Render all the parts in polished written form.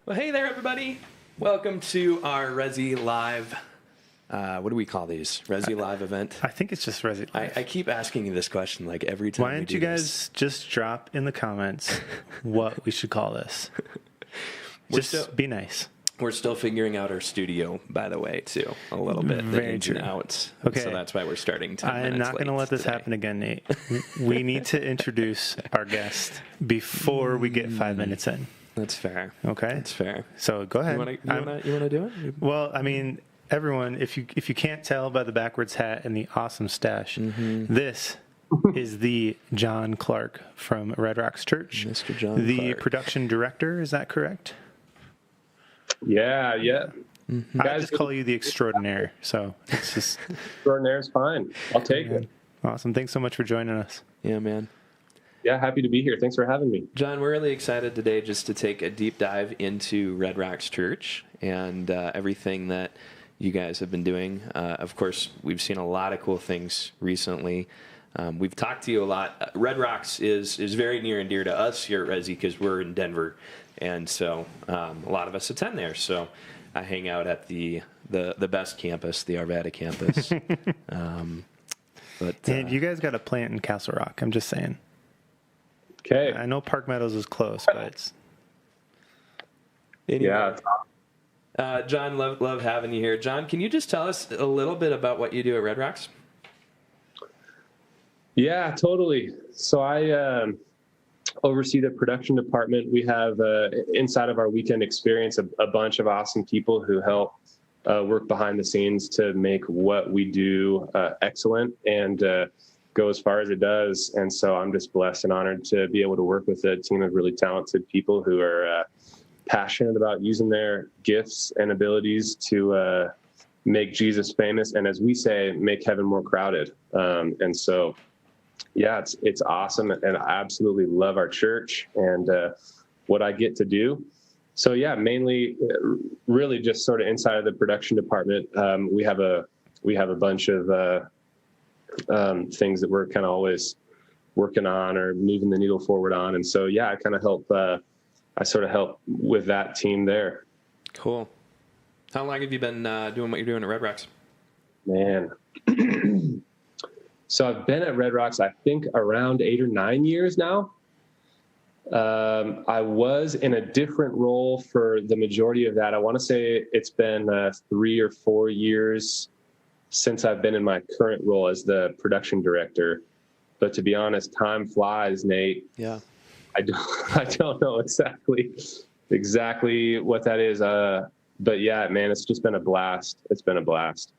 Well, hey there, everybody. Welcome to our Resi Live. What do we call these? Resi Live event? I think it's just Resi Live. I keep asking you this question like every time. Why don't you guys just drop in the comments what we should call this? Be nice. We're still figuring out our studio, by the way, too, a little bit. The ins and outs. Okay. So that's why we're starting 10 minutes I'm not going to let this happen again, Nate. We need to introduce our guest before we get 5 minutes in. That's fair. Okay? That's fair. So go ahead. You want to do it? Well, I mean, everyone, if you can't tell by the backwards hat and the awesome stash, this is the John Clark from Red Rocks Church. Mr. John the Clark. Production director, is that correct? Yeah. I just call you the extraordinaire, so it's just... Extraordinaire is fine. I'll take it. Awesome. Thanks so much for joining us. Yeah, man. Yeah, happy to be here. Thanks for having me. John, we're really excited today just to take a deep dive into Red Rocks Church and everything that you guys have been doing. Of course, we've seen a lot of cool things recently. We've talked to you a lot. Red Rocks is very near and dear to us here at Resi because we're in Denver. And so a lot of us attend there. So I hang out at the best campus, the Arvada campus. And you guys got a plant in Castle Rock, I'm just saying. Okay. I know Park Meadows is close, but it's... Anyway. Yeah. John, love having you here. John, can you just tell us a little bit about what you do at Red Rocks? Yeah, totally. So I oversee the production department. We have inside of our weekend experience a bunch of awesome people who help work behind the scenes to make what we do excellent and go as far as it does. And so I'm just blessed and honored to be able to work with a team of really talented people who are passionate about using their gifts and abilities to make Jesus famous. And as we say, make heaven more crowded. And so, yeah, it's awesome. And I absolutely love our church and what I get to do. So yeah, mainly really just sort of inside of the production department. We have a bunch of things that we're kind of always working on or moving the needle forward on. And so, yeah, I kind of help, I sort of help with that team there. Cool. How long have you been doing what you're doing at Red Rocks? Man. So I've been at Red Rocks, I think around 8 or 9 years now. I was in a different role for the majority of that. I want to say it's been 3 or 4 years since I've been in my current role as the production director. But to be honest, time flies, Nate. Yeah. I don't know exactly what that is. But yeah, man, it's just been a blast. It's been a blast.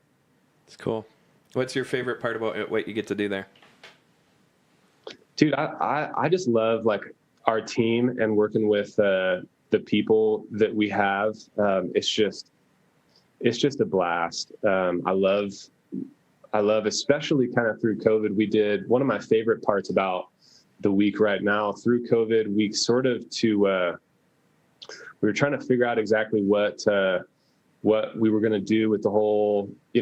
It's cool. What's your favorite part about what you get to do there? Dude, I just love like our team and working with the people that we have. It's just a blast. I love, especially kind of through COVID, we did one of my favorite parts about the week right now through COVID, we sort of we were trying to figure out exactly what we were going to do with the whole, we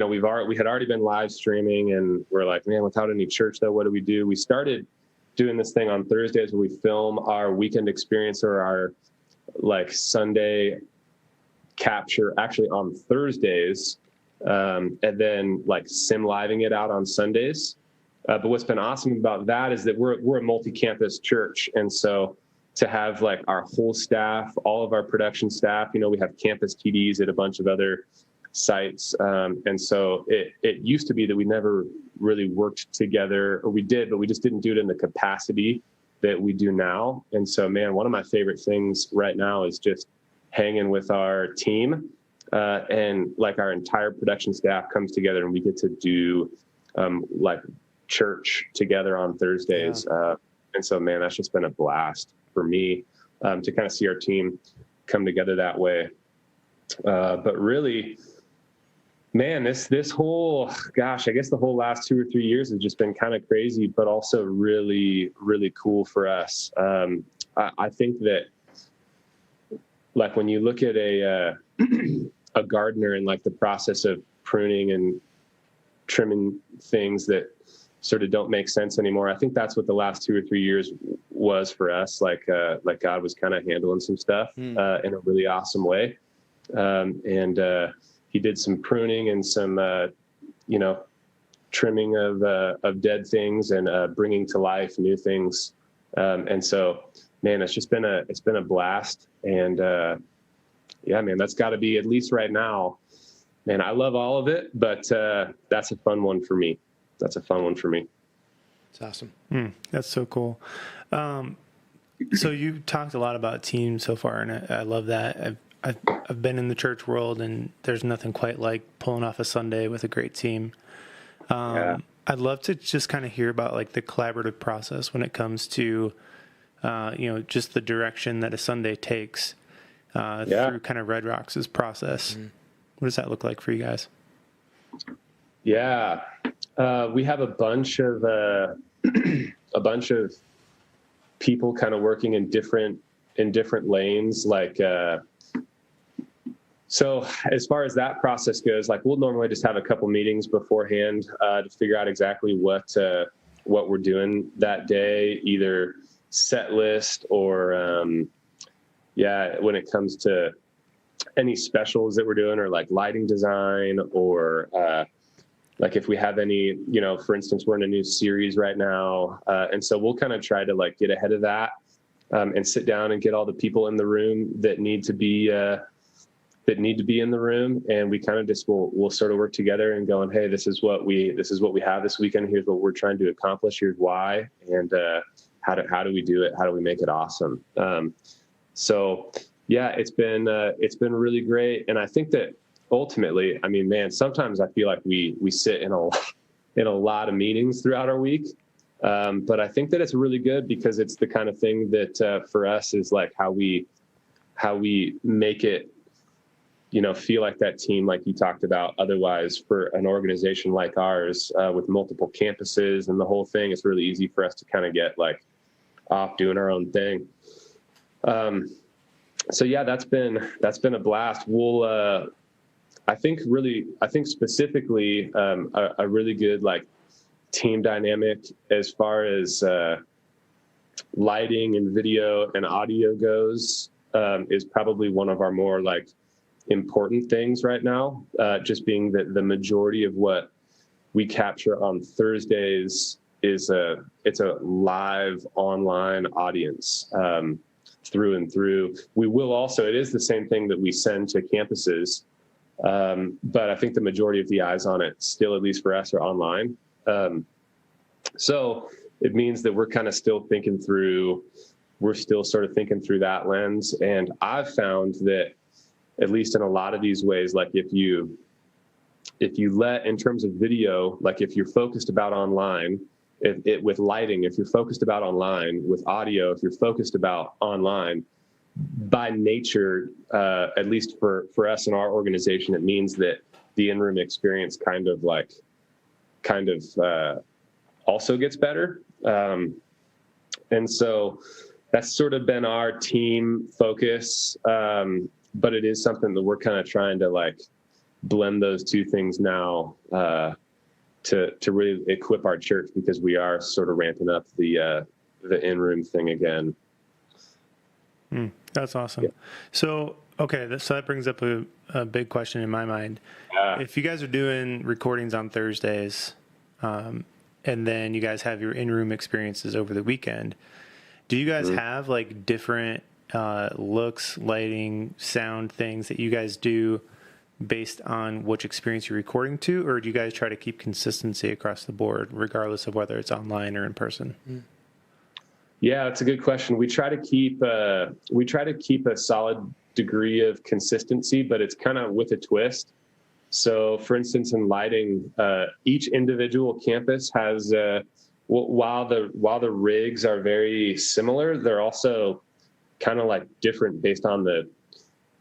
had already been live streaming and we're like, man, without any church though, what do we do? We started doing this thing on Thursdays where we film our weekend experience or our like Sunday capture actually on Thursdays, and then like sim living it out on Sundays. But what's been awesome about that is that we're a multi-campus church. And so to have like our whole staff, all of our production staff, we have campus TDs at a bunch of other sites. And so it used to be that we never really worked together, or we did, but we just didn't do it in the capacity that we do now. And so, man, one of my favorite things right now is just hanging with our team and like our entire production staff comes together and we get to do like church together on Thursdays. Yeah. And so, man, that's just been a blast for me to kind of see our team come together that way. But really, man, this whole, gosh, I guess the whole last 2 or 3 years has just been kind of crazy, but also really, really cool for us. I think that like when you look at a gardener and like the process of pruning and trimming things that sort of don't make sense anymore, I think that's what the last 2 or 3 years was for us. Like God was kind of handling some stuff in a really awesome way. And he did some pruning and some, trimming of dead things and bringing to life new things. And so, man, it's been a blast. And yeah, man, that's got to be, at least right now, man, I love all of it, but that's a fun one for me. It's awesome. That's so cool. So you talked a lot about teams so far, and I love that. I've been in the church world, and there's nothing quite like pulling off a Sunday with a great team. I'd love to just kind of hear about like the collaborative process when it comes to, just the direction that a Sunday takes through kind of Red Rocks' process. What does that look like for you guys? Yeah, we have a bunch of people kind of working in different lanes. Like, so as far as that process goes, like we'll normally just have a couple meetings beforehand to figure out exactly what we're doing that day, either set list or when it comes to any specials that we're doing, or like lighting design, or like if we have any, for instance, we're in a new series right now. And so we'll kind of try to like get ahead of that and sit down and get all the people in the room that need to be in the room. And we kind of just, we'll sort of work together and going, hey, this is what we have this weekend. Here's what we're trying to accomplish. Here's why. And how do we do it? How do we make it awesome? So yeah, it's been really great. And I think that ultimately, I mean, man, sometimes I feel like we sit in a lot of meetings throughout our week. But I think that it's really good because it's the kind of thing that for us is like how we make it, feel like that team, like you talked about. Otherwise, for an organization like ours with multiple campuses and the whole thing, it's really easy for us to kind of get like off doing our own thing. So yeah, that's been a blast. We'll, I think specifically a really good like team dynamic as far as lighting and video and audio goes is probably one of our more like important things right now. Just being that the majority of what we capture on Thursdays is it's a live online audience through and through. We will also, it is the same thing that we send to campuses. But I think the majority of the eyes on it still, at least for us, are online. So it means that we're kind of still sort of thinking through that lens. And I've found that at least in a lot of these ways, like if you let, in terms of video, like if you're focused about online, with lighting, if you're focused about online, with audio, if you're focused about online, by nature, at least for us in our organization, it means that the in-room experience kind of also gets better. And so that's sort of been our team focus. But it is something that we're kind of trying to like blend those two things now to really equip our church, because we are sort of ramping up the in-room thing again. That's awesome. Yeah. So, okay, so that brings up a big question in my mind. If you guys are doing recordings on Thursdays, and then you guys have your in-room experiences over the weekend, do you guys have like different looks, lighting, sound things that you guys do based on which experience you're recording to, or do you guys try to keep consistency across the board, regardless of whether it's online or in person? Yeah, that's a good question. We try to keep a solid degree of consistency, but it's kind of with a twist. So, for instance, in lighting, each individual campus has while the rigs are very similar, they're also kind of like different based on the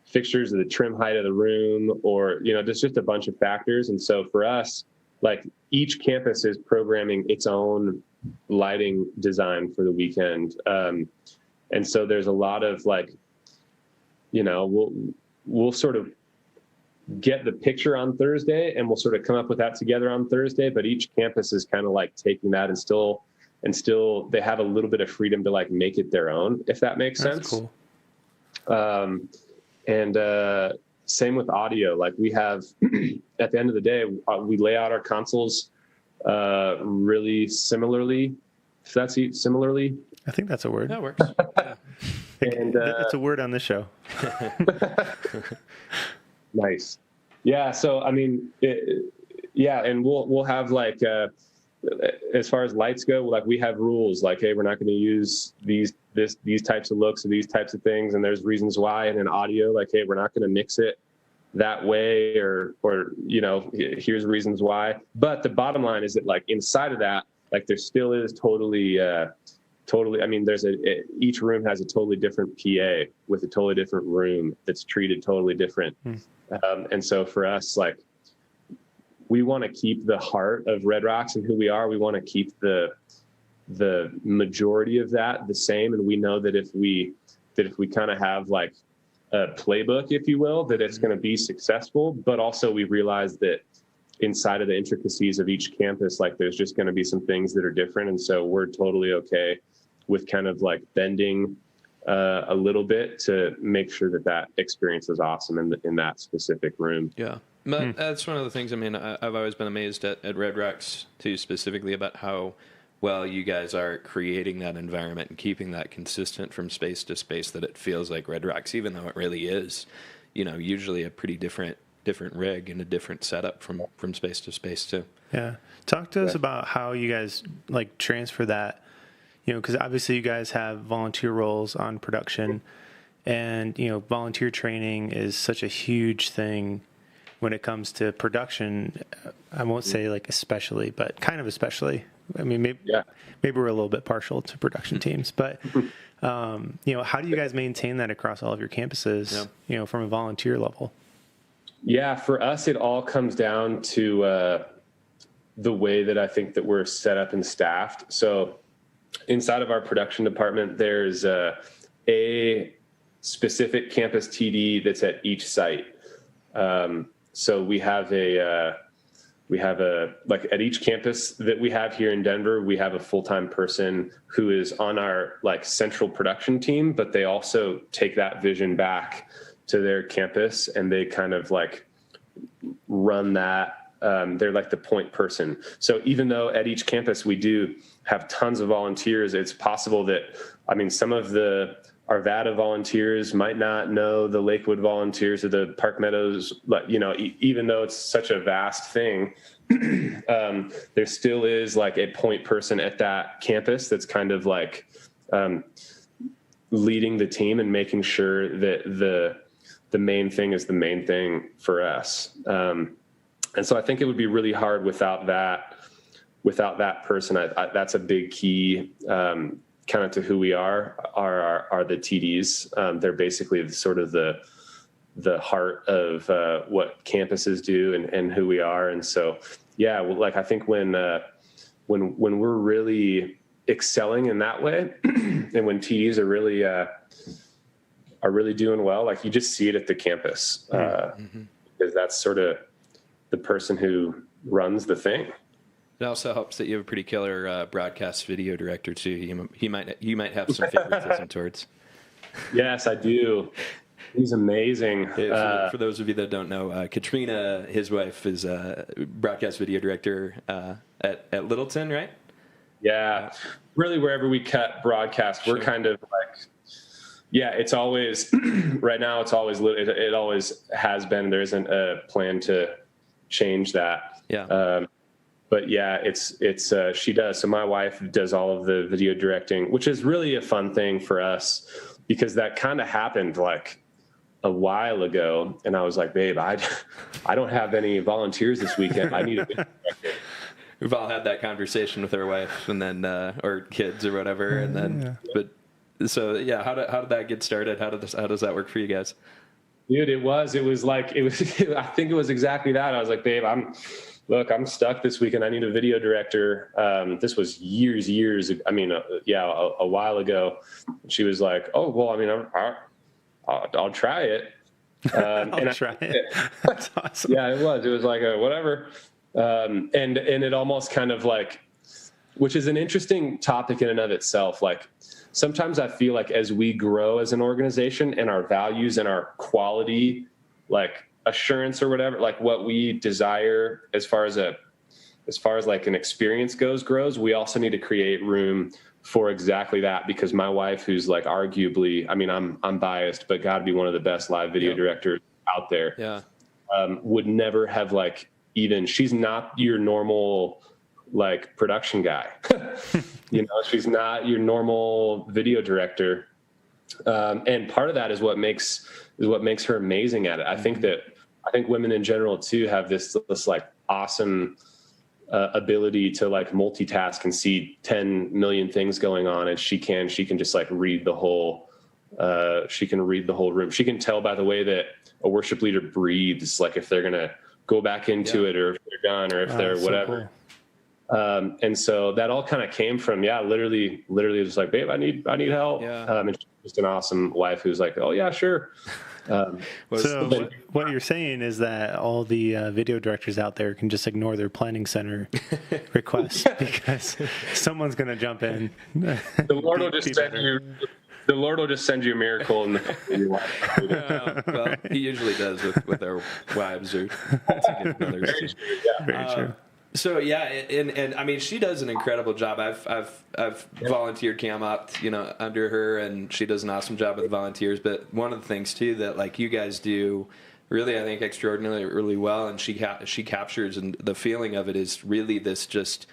fixtures or the trim height of the room, or there's just a bunch of factors. And so for us, like each campus is programming its own lighting design for the weekend. And so there's a lot of like, we'll sort of get the picture on Thursday and we'll sort of come up with that together on Thursday, but each campus is kind of like taking that and still and still they have a little bit of freedom to like make it their own, if that makes That's sense. cool. And same with audio. Like we have, at the end of the day, we lay out our consoles really similarly. If that's similarly. I think that's a word. That works. Yeah. And it's a word on this show. Nice. Yeah. So, I mean, and we'll have like, as far as lights go, like we have rules like, hey, we're not going to use these types of looks or these types of things. And there's reasons why. And in audio, like, hey, we're not going to mix it that way, or, here's reasons why. But the bottom line is that like inside of that, like there still is totally, I mean, each room has a totally different PA with a totally different room that's treated totally different. And so for us, like, we want to keep the heart of Red Rocks and who we are. We want to keep the majority of that the same. And we know that if we kind of have like a playbook, if you will, that it's going to be successful. But also we realize that inside of the intricacies of each campus, like there's just going to be some things that are different. And so we're totally okay with kind of like bending a little bit to make sure that experience is awesome in that specific room. Yeah. But that's one of the things, I mean, I've always been amazed at Red Rocks too, specifically about how well you guys are creating that environment and keeping that consistent from space to space, that it feels like Red Rocks, even though it really is, usually a pretty different rig and a different setup from space to space too. Yeah. Talk to us about how you guys like transfer that, because obviously you guys have volunteer roles on production, and, volunteer training is such a huge thing when it comes to production. I won't say like especially, but kind of especially. I mean, maybe we're a little bit partial to production teams, but how do you guys maintain that across all of your campuses, from a volunteer level? Yeah, for us, it all comes down to the way that I think that we're set up and staffed. So inside of our production department, there's a specific campus TD that's at each site. So we have like at each campus that we have here in Denver, we have a full-time person who is on our like central production team, but they also take that vision back to their campus and they kind of like run that. They're like the point person. So even though at each campus we do have tons of volunteers, it's possible that, I mean, some of the Arvada volunteers might not know the Lakewood volunteers or the Park Meadows, even though it's such a vast thing, there still is like a point person at that campus that's kind of like leading the team and making sure that the main thing is the main thing for us. And so I think it would be really hard without that person. That's a big key, kind of to who we are the TDs. They're basically sort of the heart of what campuses do and who we are. And so, yeah, like I think when we're really excelling in that way, and when TDs are really doing well, like you just see it at the campus, because that's sort of the person who runs the thing. It also helps that you have a pretty killer broadcast video director too. You might have some favoritism towards. Yes, I do. He's amazing. For those of you that don't know, Katrina, his wife, is a broadcast video director at Littleton, right? Yeah, really wherever we cut broadcast, we're kind of like, it's always right now. It's always it always has been. There isn't a plan to change that. Yeah. But yeah, it's she does. So my wife does all of the video directing, which is really a fun thing for us because that kind of happened like a while ago. And I was like, babe, I don't have any volunteers this weekend. I need a video director. We've all had that conversation with our wife and then, or kids or whatever. And then, but so yeah, how did that get started? How does that work for you guys? Dude, it was I think it was exactly that. I was like, babe, I'm stuck this weekend. I need a video director. This was years. I mean, a while ago. She was like, oh, well, I mean, I'll try it. I'll try it. That's awesome. Yeah, it was like, whatever. And it almost kind of like, which is an interesting topic in and of itself. Like sometimes I feel like as we grow as an organization and our values and our quality, like assurance or whatever, like what we desire as far as like an experience grows, we also need to create room for exactly that, because my wife, who's like arguably, I mean, I'm biased, but gotta be one of the best live video directors out there, would never have like, even, she's not your normal like production guy. You know, she's not your normal video director. And part of that is what makes her amazing at it. I think women in general too have this like awesome ability to like multitask and see 10 million things going on. And she can just like read the whole, she can read the whole room. She can tell by the way that a worship leader breathes, like if they're going to go back into it, or if they're done, or if they're whatever. So cool. And so that all kind of came from, literally just like, babe, I need help. And she's just an awesome wife who's like, oh yeah, sure. So what you're saying is that all the video directors out there can just ignore their planning center requests because someone's going to jump in. The Lord will just send you. The Lord will just send you a miracle in the wife. Well, he usually does with our wives or significant others. Very true. Yeah. Very true. So and I mean, she does an incredible job. I've volunteered Cam up, under her, and she does an awesome job with the volunteers. But one of the things too that like you guys do, really, I think extraordinarily really well, and she captures, and the feeling of it is really this just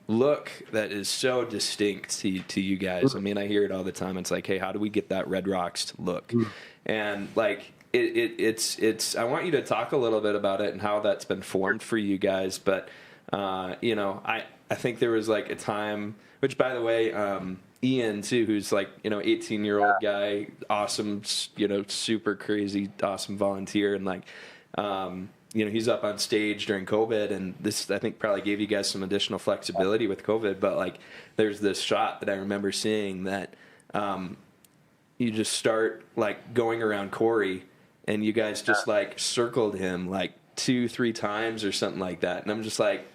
look that is so distinct to you guys. I mean, I hear it all the time. It's like, hey, how do we get that Red Rocks look? And like. It's I want you to talk a little bit about it and how that's been formed for you guys. But, I think there was like a time, which by the way, Ian too, who's like, 18-year-old guy, awesome, super crazy, awesome volunteer. And like, he's up on stage during COVID, and this, I think, probably gave you guys some additional flexibility with COVID. But like, there's this shot that I remember seeing that, you just start like going around Corey, and you guys just like circled him like 2-3 times or something like that. And I'm just like,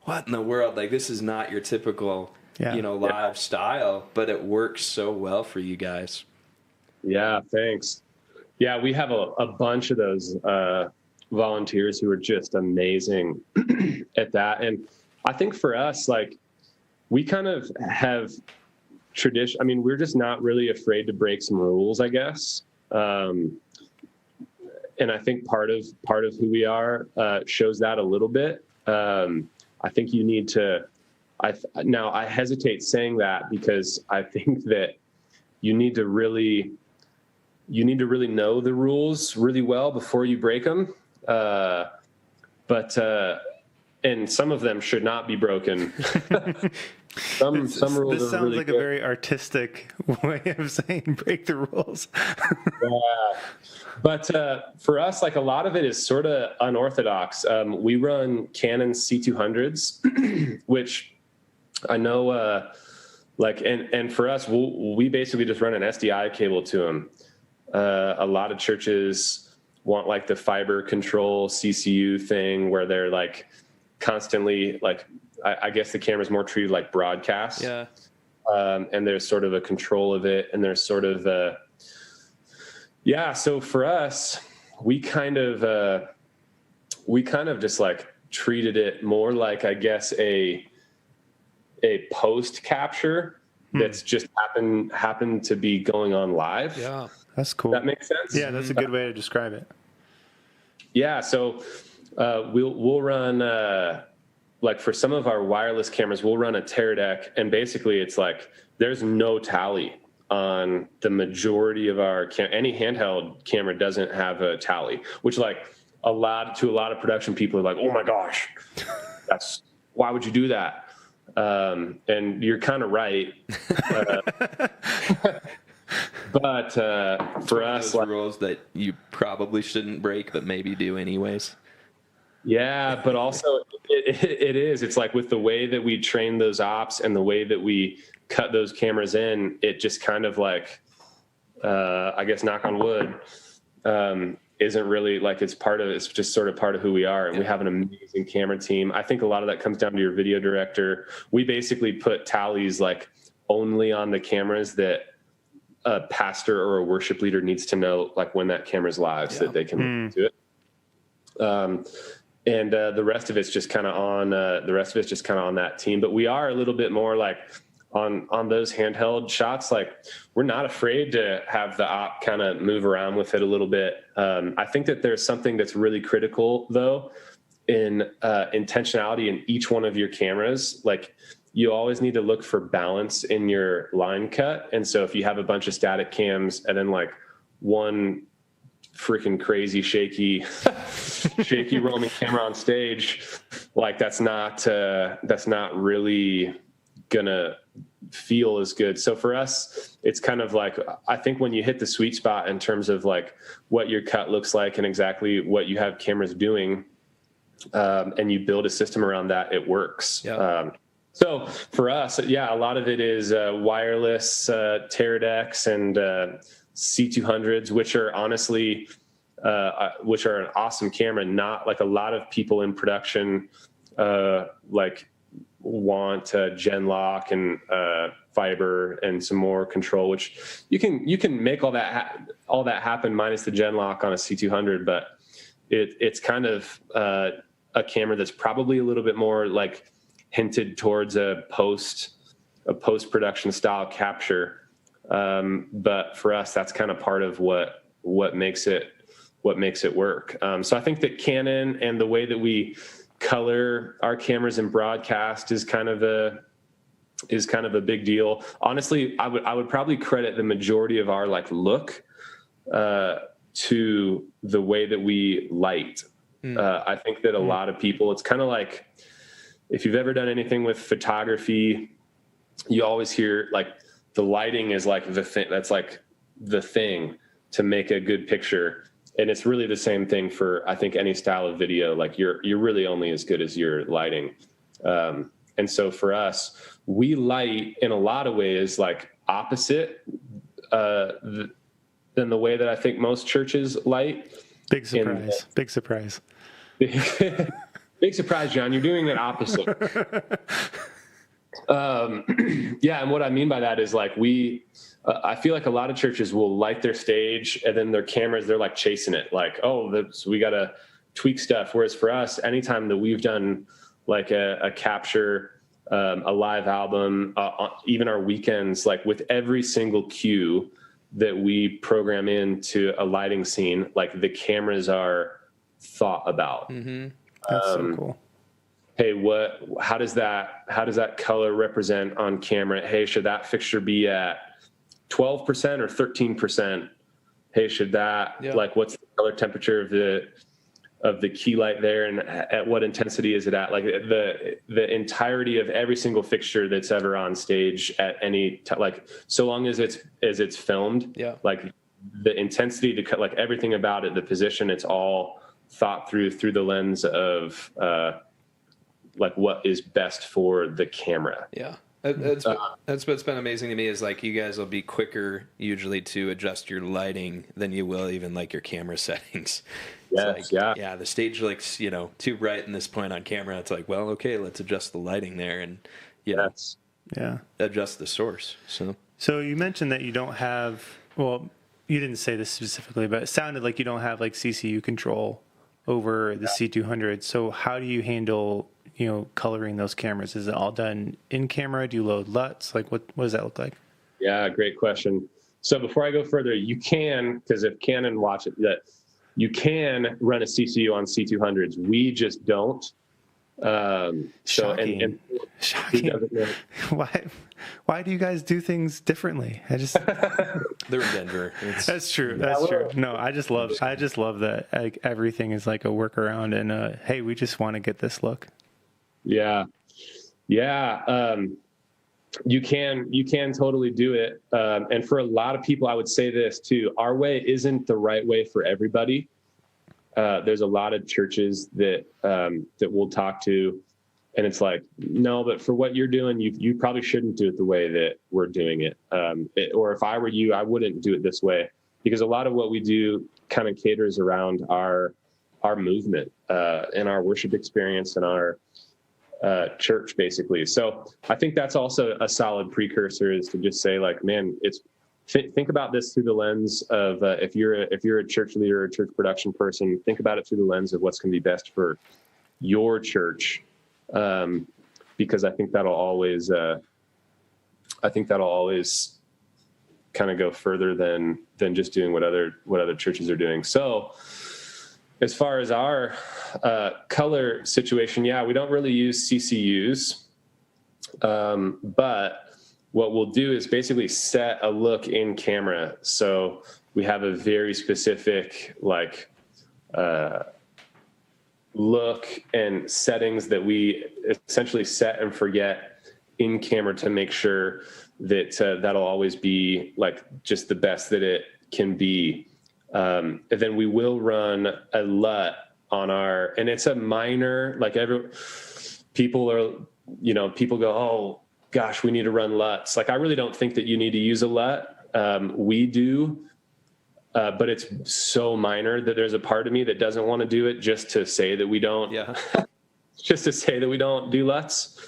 what in the world? Like, this is not your typical, live style, but it works so well for you guys. Yeah, thanks. Yeah, we have a bunch of those volunteers who are just amazing at that. And I think for us, like, we kind of have tradition. I mean, we're just not really afraid to break some rules, I guess. And I think part of who we are shows that a little bit. I think you need to. Now I hesitate saying that because I think that you need to really know the rules really well before you break them. And some of them should not be broken. Some rules. This sounds really like good. A very artistic way of saying break the rules. But for us, like, a lot of it is sort of unorthodox. We run Canon C200s, which I know, and for us, we basically just run an SDI cable to them. A lot of churches want like the fiber control CCU thing where they're like constantly like, I guess the camera's more treated like broadcast. Yeah. And there's sort of a control of it, and there's sort of so for us, we kind of just like treated it more like, I guess, a post capture that's just happened to be going on live. Yeah, that's cool. That makes sense. Yeah, that's a good way to describe it. Yeah, so we'll run like for some of our wireless cameras, we'll run a tear deck, and basically it's like there's no tally on the majority of our any handheld camera doesn't have a tally, which like a lot of production people are like, oh my gosh, why would you do that? And you're kind of right. But for us, like, rules that you probably shouldn't break, but maybe do anyways. Yeah, but also it is. It's like with the way that we train those ops and the way that we cut those cameras in, it just kind of like, I guess, knock on wood, isn't really like, it's just sort of part of who we are. And we have an amazing camera team. I think a lot of that comes down to your video director. We basically put tallies like only on the cameras that a pastor or a worship leader needs to know, like when that camera's live so that they can listen to it. And the rest of it's just kind of on that team. But we are a little bit more like on those handheld shots, like we're not afraid to have the op kind of move around with it a little bit. I think that there's something that's really critical though in intentionality in each one of your cameras. Like you always need to look for balance in your line cut. And so if you have a bunch of static cams and then like one freaking crazy shaky roaming camera on stage, like that's not really gonna feel as good. So for us, it's kind of like, I think when you hit the sweet spot in terms of like what your cut looks like and exactly what you have cameras doing, and you build a system around that, it works. So for us, a lot of it is wireless Teradeks and C200s, which are honestly, which are an awesome camera. Not like a lot of people in production like want Genlock and fiber and some more control, which you can make all that happen minus the Genlock on a C200, but it's kind of a camera that's probably a little bit more like hinted towards a post-production style capture. But for us, that's kind of part of what makes it work. So I think that Canon and the way that we color our cameras in broadcast is kind of a big deal. Honestly, I would probably credit the majority of our like look to the way that we light. I think that a lot of people, it's kind of like, if you've ever done anything with photography, you always hear like the lighting is like the thing that's like the thing to make a good picture. And it's really the same thing for, I think, any style of video. Like you're really only as good as your lighting. And so for us, we light in a lot of ways like opposite than the way that I think most churches light. Big surprise. Big surprise. Big surprise, John. You're doing it opposite. And what I mean by that is like I feel like a lot of churches will light their stage and then their cameras, they're like chasing it. Like, so we got to tweak stuff. Whereas for us, anytime that we've done like a capture, a live album, even our weekends, like with every single cue that we program into a lighting scene, like the cameras are thought about. Mm-hmm. That's so cool. Hey, how does that color represent on camera? Hey, should that fixture be at 12% or 13%? Hey, should that, like, what's the color temperature of the key light there, and at what intensity is it at? Like the entirety of every single fixture that's ever on stage at any like, so long as it's filmed, like the intensity, to cut, like everything about it, the position, it's all thought through the lens of like what is best for the camera. That's what's been amazing to me is like you guys will be quicker usually to adjust your lighting than you will even like your camera settings. The stage looks too bright in this point on camera. It's like, well, okay, let's adjust the lighting there and adjust the source. So you mentioned that you don't have, well, you didn't say this specifically, but it sounded like you don't have like CCU control over the C200. So how do you handle coloring those cameras? Is it all done in camera? Do you load LUTs? Like what does that look like? Yeah, great question. So before I go further, you can, because if Canon watch it, that you can run a CCU on C200s. We just don't. Shocking. Why do you guys do things differently? They're in Denver. That's true. That's true. No, I just love that like everything is like a workaround and hey, we just want to get this look. Yeah. You can totally do it. And for a lot of people, I would say this too, our way isn't the right way for everybody. There's a lot of churches that we'll talk to, and it's like, no, but for what you're doing, you probably shouldn't do it the way that we're doing it. Or if I were you, I wouldn't do it this way, because a lot of what we do kind of caters around our movement and our worship experience and our church, basically. So I think that's also a solid precursor, is to just say, like, man, think about this through the lens of if you're a church leader or a church production person, think about it through the lens of what's going to be best for your church, because I think that'll always kind of go further than just doing what other churches are doing. So as far as our color situation, yeah, we don't really use CCUs, but what we'll do is basically set a look in camera. So we have a very specific look and settings that we essentially set and forget in camera to make sure that that'll always be like just the best that it can be. And then we will run a LUT on and it's a minor, like people go, oh gosh, we need to run LUTs. Like, I really don't think that you need to use a LUT. We do, but it's so minor that there's a part of me that doesn't want to do it just to say that we don't, just to say that we don't do LUTs.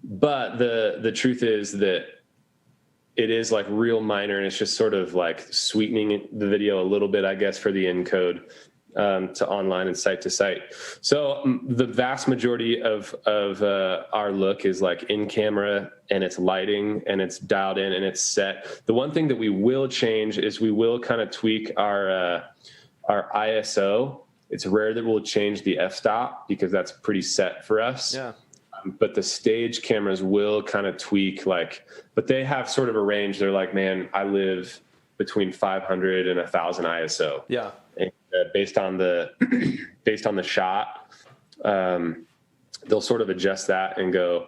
But the truth is that it is like real minor, and it's just sort of like sweetening the video a little bit, I guess, for the encode to online and site to site. So the vast majority of our look is like in camera, and it's lighting, and it's dialed in, and it's set. The one thing that we will change is we will kind of tweak our ISO. It's rare that we'll change the f-stop because that's pretty set for us. Yeah. But the stage cameras will kind of tweak, but they have sort of a range. They're like, man, I live between 500 and 1,000 ISO. Yeah. And, based on the shot, they'll sort of adjust that and go,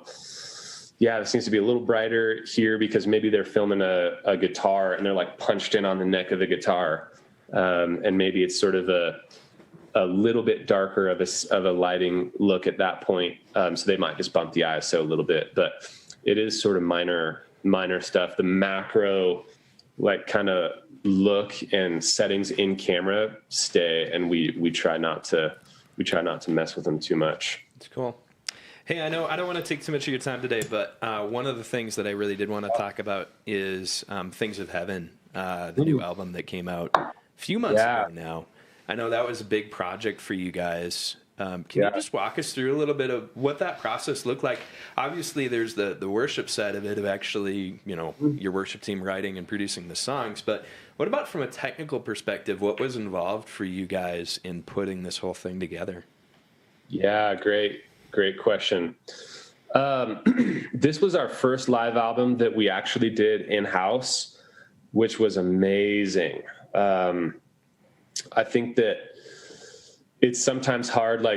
yeah, it seems to be a little brighter here because maybe they're filming a guitar and they're like punched in on the neck of the guitar. And maybe it's sort of a little bit darker of a lighting look at that point. So they might just bump the ISO a little bit, but it is sort of minor stuff. The macro, kind of look and settings in camera stay, and we try not to mess with them too much. That's cool. Hey, I know I don't want to take too much of your time today, but one of the things that I really did want to talk about is Things of Heaven, the new album that came out a few months ago now. I know that was a big project for you guys. Can you just walk us through a little bit of what that process looked like? Obviously, there's the worship side of it, of actually, your worship team writing and producing the songs. But what about from a technical perspective? What was involved for you guys in putting this whole thing together? Yeah, great question. This was our first live album that we actually did in-house, which was amazing. I think that it's sometimes hard,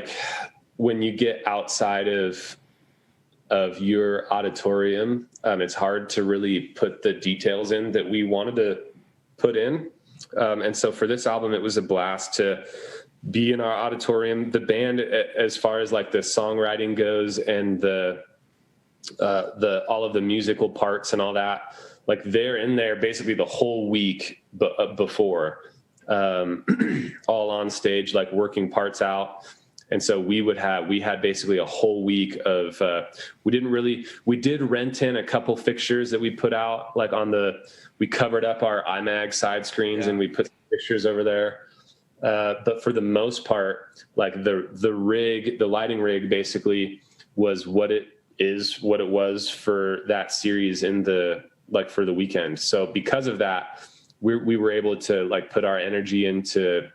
when you get outside of your auditorium, it's hard to really put the details in that we wanted to put in. And so for this album, it was a blast to be in our auditorium. The band, as far as the songwriting goes and the all of the musical parts and all that, they're in there basically the whole week before. All on stage, working parts out. And so we had basically a whole week of, we did rent in a couple fixtures that we put out, we covered up our iMag side screens and we put pictures over there. But for the most part, the lighting rig basically was what it was for that series in for the weekend. So because of that, we were able to put our energy into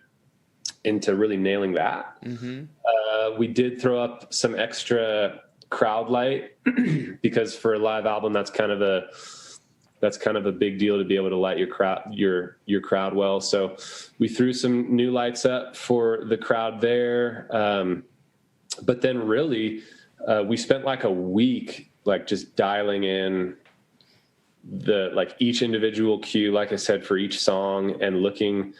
really nailing that. Mm-hmm. We did throw up some extra crowd light because for a live album, that's kind of a big deal to be able to light your crowd well. So we threw some new lights up for the crowd there. But then really, we spent a week, just dialing in each individual cue, like I said, for each song, and looking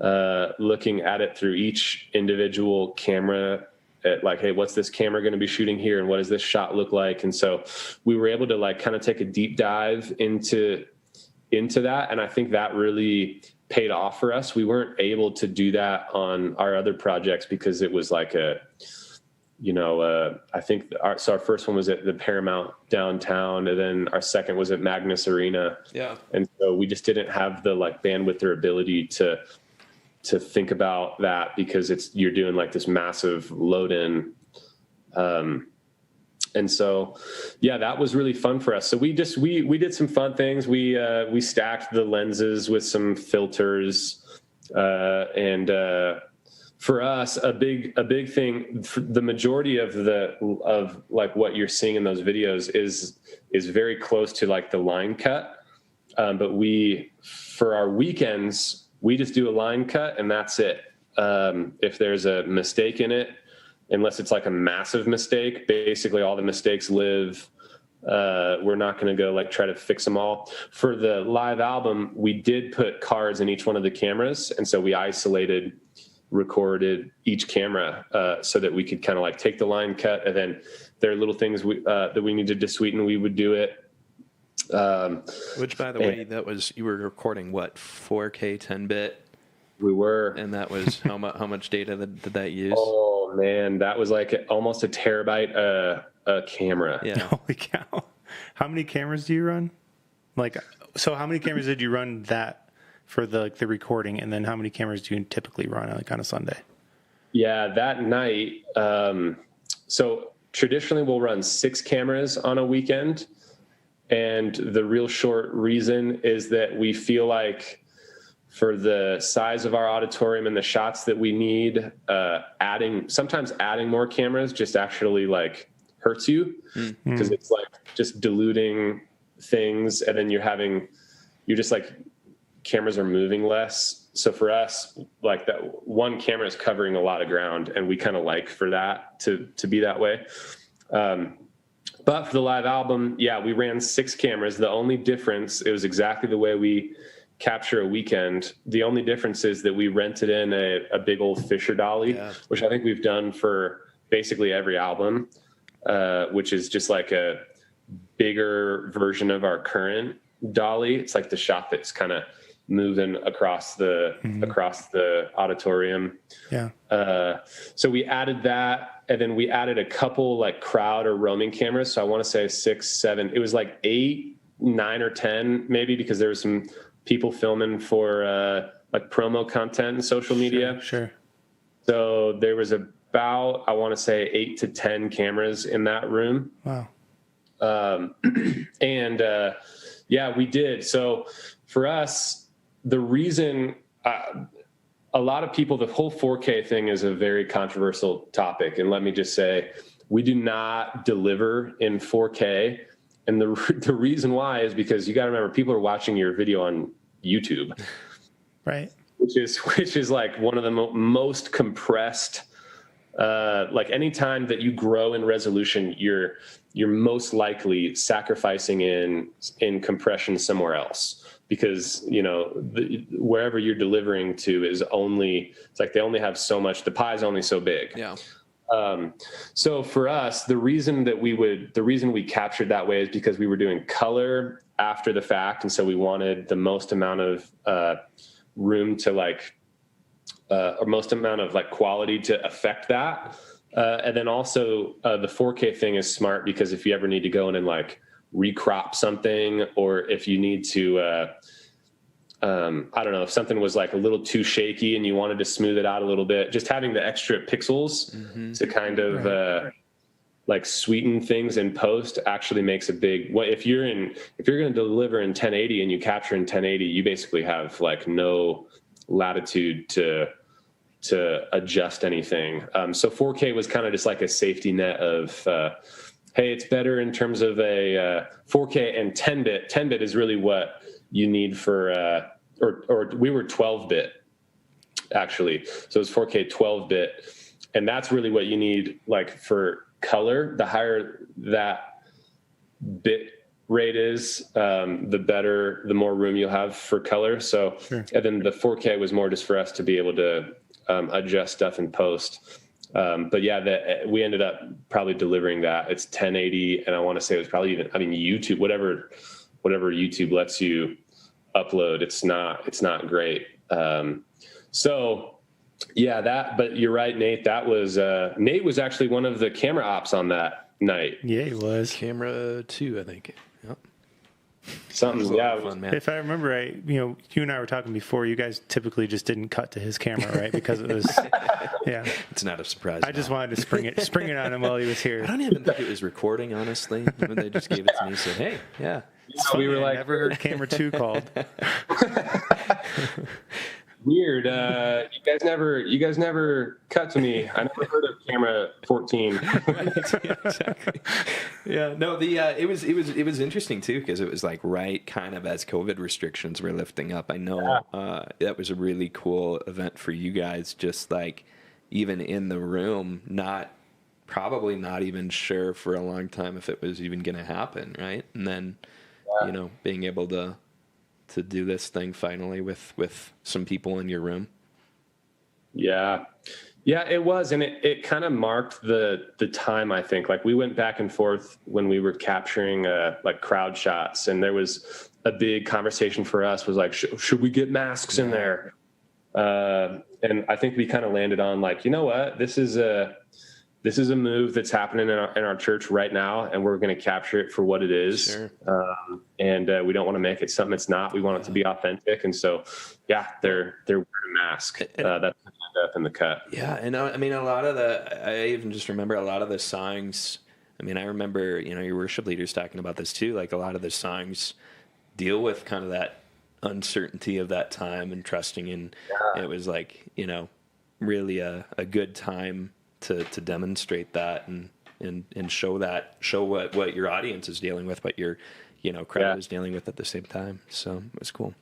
at it through each individual camera at hey, what's this camera going to be shooting here? And what does this shot look like? And so we were able to kind of take a deep dive into that. And I think that really paid off for us. We weren't able to do that on our other projects because it was like I think our first one was at the Paramount downtown, and then our second was at Magnus Arena. Yeah. And so we just didn't have the like bandwidth or ability to think about that, because you're doing like this massive load in. And so, yeah, that was really fun for us. So we did some fun things. We stacked the lenses with some filters, and for us, a big thing, the majority of like what you're seeing in those videos is very close to like the line cut. But for our weekends, we just do a line cut and that's it. If there's a mistake in it, unless it's like a massive mistake, basically all the mistakes live. We're not going to go like try to fix them all. For the live album, we did put cards in each one of the cameras. And so we recorded each camera so that we could kind of like take the line cut, and then there are little things that we needed to sweeten, we would do it. Which, by the way, you were recording what, 4K 10-bit? We were. And that was how much data did that use? Oh man, that was like almost a terabyte a camera. Yeah. Holy cow! How many cameras do you run? So how many cameras did you run that for the recording, and then how many cameras do you typically run on a Sunday? Yeah, that night. So traditionally, we'll run 6 cameras on a weekend, and the real short reason is that we feel like, for the size of our auditorium and the shots that we need, sometimes adding more cameras just actually like hurts you, because it's like just diluting things, and then you're just like, cameras are moving less. So for us, like that one camera is covering a lot of ground, and we kind of like for that to be that way. But for the live album, yeah, we ran 6 cameras. The only difference, it was exactly the way we capture a weekend. The only difference is that we rented in a big old Fisher dolly, which I think we've done for basically every album, which is just like a bigger version of our current dolly. It's like the shot that's kind of moving across the auditorium. Yeah. So we added that, and then we added a couple like crowd or roaming cameras. So I want to say 6, 7. It was like 8, 9, or 10 maybe, because there was some people filming for like promo content and social media. Sure. So there was about, I want to say 8 to 10 cameras in that room. Wow. And yeah, we did. So for us, the reason a lot of people, the whole 4K thing is a very controversial topic. And let me just say, we do not deliver in 4K. And the reason why is because you got to remember, people are watching your video on YouTube, right? Which is like one of the most compressed. Like anytime that you grow in resolution, you're most likely sacrificing in compression somewhere else, because wherever you're delivering to it's like they only have so much. The pie is only so big. Yeah. So for us, the reason we captured that way is because we were doing color after the fact. And so we wanted the most amount of room to or most amount of like quality to affect that. And then also the 4K thing is smart, because if you ever need to go in and like recrop something, or if you need to, I don't know, if something was like a little too shaky and you wanted to smooth it out a little bit, just having the extra pixels to kind of like sweeten things in post actually makes a big. Well, if you're going to deliver in 1080 and you capture in 1080, you basically have like no latitude to adjust anything. So 4K was kind of just like a safety net of, hey, it's better in terms of a 4K and 10-bit. 10-bit is really what you need for, or we were 12-bit actually. So it's 4K 12-bit. And that's really what you need, like for color. The higher that bit rate is, the better, the more room you'll have for color. So, sure. And then the 4K was more just for us to be able to adjust stuff in post. But yeah, we ended up probably delivering that. It's 1080, and I want to say it was probably YouTube, whatever YouTube lets you upload. It's not great. So yeah, but you're right, Nate. Nate was actually one of the camera ops on that night. Yeah, he was. Camera 2, I think. Yep. Something, yeah. Fun, man. If I remember right, you and I were talking before, you guys typically just didn't cut to his camera, right? Because it was, yeah. It's not a surprise. I just wanted to spring it on him while he was here. I don't even think it was recording, honusly. When they just gave it to me and said, hey, yeah. We were like, never heard camera 2 called. Weird. You guys never cut to me. I never heard of camera 14. Exactly. Yeah. No. It was interesting too, because it was like right kind of as COVID restrictions were lifting up. I know that was a really cool event for you guys. Just like even in the room, probably not even sure for a long time if it was even going to happen, right? And then being able to do this thing finally with some people in your room. Yeah, it was. And it kind of marked the time, I think. Like we went back and forth when we were capturing like crowd shots, and there was a big conversation for us was like, should we get masks in there? And I think we kind of landed on like, you know what, this is a move that's happening in our church right now, and we're going to capture it for what it is. Sure. And we don't want to make it something it's not. We want it to be authentic. And so, yeah, they're wearing a mask. That's up in the cut. Yeah. And I mean, I even just remember a lot of the songs. I mean, I remember, your worship leaders talking about this too. Like a lot of the songs deal with kind of that uncertainty of that time and trusting in, it was like, really a good time to demonstrate that and show what your audience is dealing with, what your crowd is dealing with at the same time. So it was cool.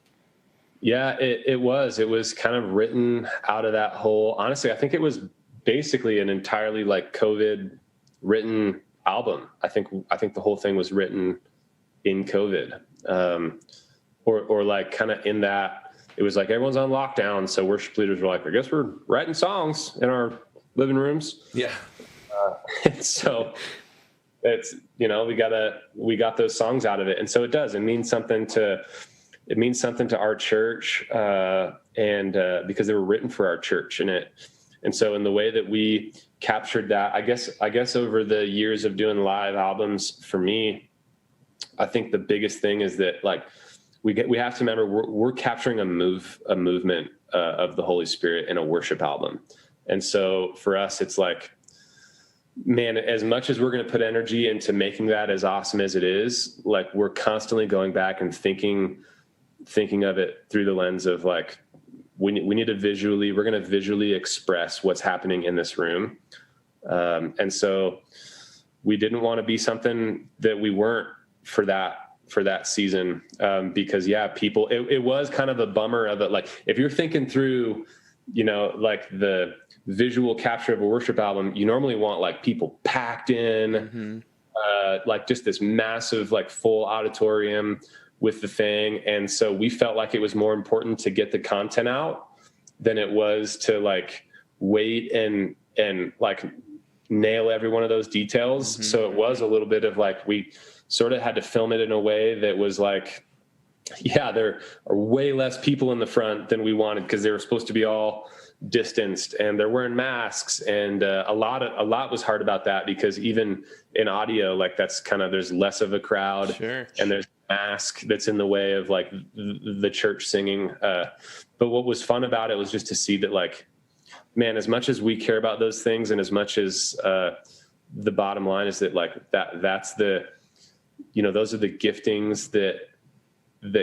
Yeah, it was kind of written out of that whole, honestly, I think it was basically an entirely like COVID written album. I think the whole thing was written in COVID, or like kind of in that it was like everyone's on lockdown. So worship leaders were like, I guess we're writing songs in our living rooms. Yeah. So it's, we got those songs out of it. And so it does, it means something to our church. And because they were written for our church and so in the way that we captured that, I guess over the years of doing live albums for me, I think the biggest thing is that like, we have to remember we're capturing a movement of the Holy Spirit in a worship album. And so for us, it's like, man, as much as we're going to put energy into making that as awesome as it is, like we're constantly going back and thinking of it through the lens of like, we're going to visually express what's happening in this room. And so we didn't want to be something that we weren't for that season. Because people, it was kind of a bummer of it. Like if you're thinking through, like the visual capture of a worship album, you normally want like people packed in, like just this massive, like full auditorium with the thing. And so we felt like it was more important to get the content out than it was to like wait and like nail every one of those details. So it was a little bit of like, we sort of had to film it in a way that was like, there are way less people in the front than we wanted because they were supposed to be all distanced and they're wearing masks. And a lot was hard about that because even in audio, like that's kind of, there's less of a crowd. Sure. And there's a mask that's in the way of like the church singing. But what was fun about it was just to see that like, man, as much as we care about those things and as much as the bottom line is that like that's the, those are the giftings that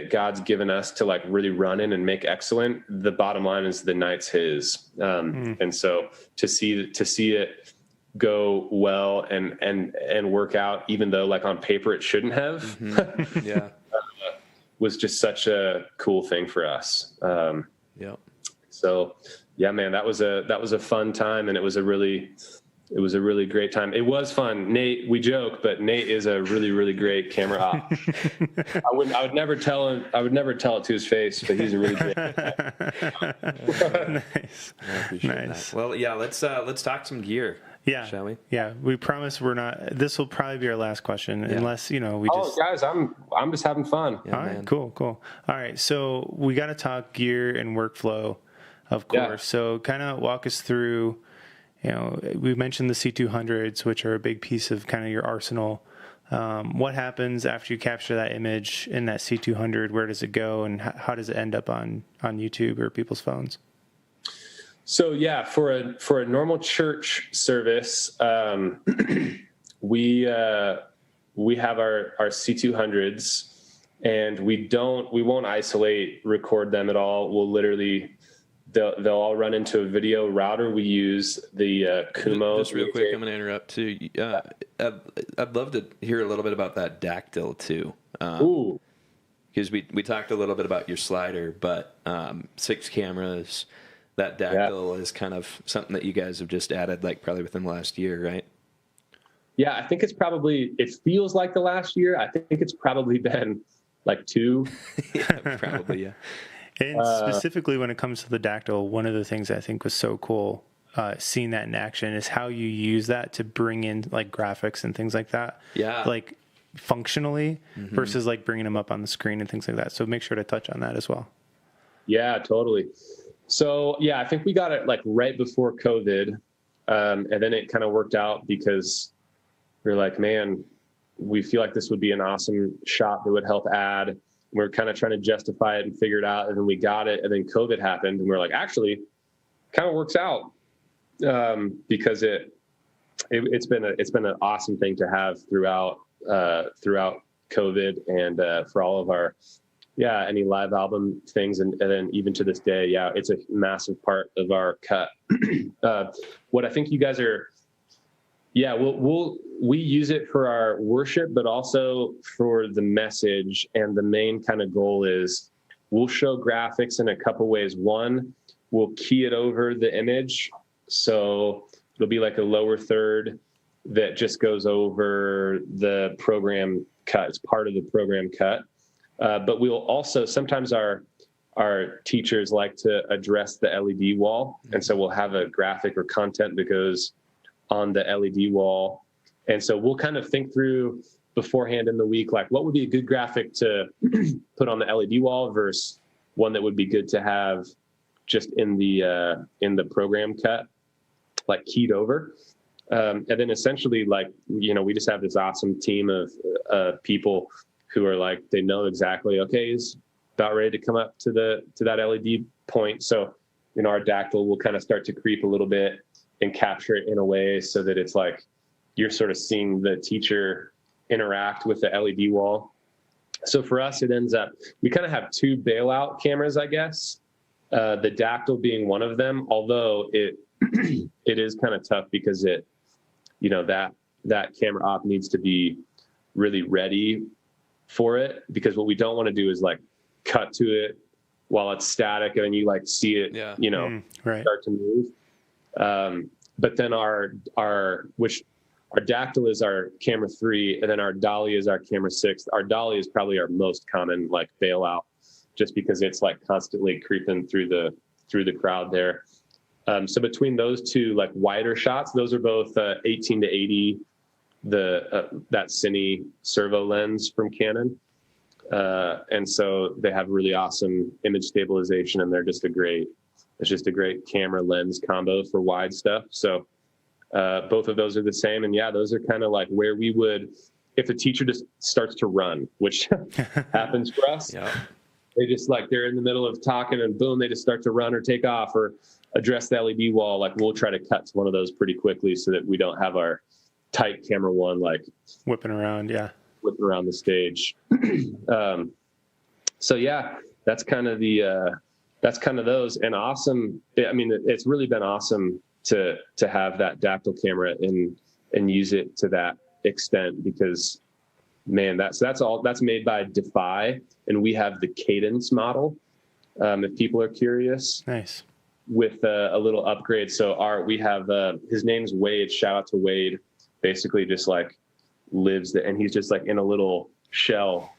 God's given us to like really run in and make excellent. The bottom line is the night's his. And so to see it go well and work out, even though like on paper it shouldn't have, was just such a cool thing for us. So yeah, man, that was a fun time and it was a really great time. It was fun. Nate, we joke, but Nate is a really, really great camera op. I would never tell it to his face, but he's a really great. Nice. I appreciate that. Well, yeah, let's talk some gear. Yeah. Shall we? Yeah. We promise we're not, this will probably be our last question unless, we just. Guys, I'm just having fun. All right, cool. All right. So we got to talk gear and workflow, of course. Yeah. So kind of walk us through, we mentioned the C200s, which are a big piece of kind of your arsenal. What happens after you capture that image in that C200? Where does it go, and how does it end up on YouTube or people's phones? So yeah, for a normal church service, we have our C200s, and we won't isolate record them at all. We'll literally they'll all run into a video router. We use the Kumo. Just real quick, I'm going to interrupt too. I'd love to hear a little bit about that dactyl too. Ooh. Because we talked a little bit about your slider, but 6 cameras, that dactyl is kind of something that you guys have just added, like probably within the last year, right? Yeah, I think it feels like the last year. I think it's probably been like 2. Yeah, probably, yeah. And specifically when it comes to the dactyl, one of the things I think was so cool, seeing that in action, is how you use that to bring in like graphics and things like that. Yeah. Like functionally versus like bringing them up on the screen and things like that. So make sure to touch on that as well. Yeah, totally. So yeah, I think we got it like right before COVID. And then it kind of worked out because we were like, man, we feel like this would be an awesome shot that would help add. We're kind of trying to justify it and figure it out. And then we got it. And then COVID happened. And we're like, actually, kind of works out because it's been an awesome thing to have throughout COVID and for all of our, any live album things. And then even to this day, it's a massive part of our cut. What I think you guys are, we use it for our worship, but also for the message. And the main kind of goal is we'll show graphics in a couple ways. One, we'll key it over the image. So it'll be like a lower third that just goes over the program cut. It's part of the program cut. But we'll also, sometimes our teachers like to address the LED wall. And so we'll have a graphic or content that goes on the LED wall. And so we'll kind of think through beforehand in the week, like what would be a good graphic to put on the LED wall versus one that would be good to have just in the program cut, like keyed over. And then essentially we just have this awesome team of people who are like, they know exactly, okay, he's about ready to come up to that LED point. So, our dactyl will kind of start to creep a little bit and capture it in a way so that it's like you're sort of seeing the teacher interact with the LED wall. So for us, it ends up, we kind of have 2 bailout cameras, I guess. The dactyl being one of them, although it is kind of tough because that camera op needs to be really ready for it, because what we don't want to do is like cut to it while it's static and you like see it, right. start to move. But then our dactyl is our camera 3, and then our dolly is our camera 6. Our dolly is probably our most common like bailout, just because it's like constantly creeping through the crowd there. So between those 2 like wider shots, those are both 18 to 80, that cine servo lens from Canon. And so they have really awesome image stabilization, and it's just a great camera lens combo for wide stuff. So both of those are the same. And those are kind of like where we would, if a teacher just starts to run, which happens for us, they just like, they're in the middle of talking and boom, they just start to run or take off or address the LED wall. Like we'll try to cut to one of those pretty quickly so that we don't have our tight camera 1, like whipping around the stage. That's kind of those. And awesome. I mean, it's really been awesome to have that dactyl camera and use it to that extent, because man, that's made by Defy, and we have the cadence model. If people are curious, nice, with a little upgrade. So we have his name's Wade. Shout out to Wade. Basically, just like lives and he's just like in a little shell,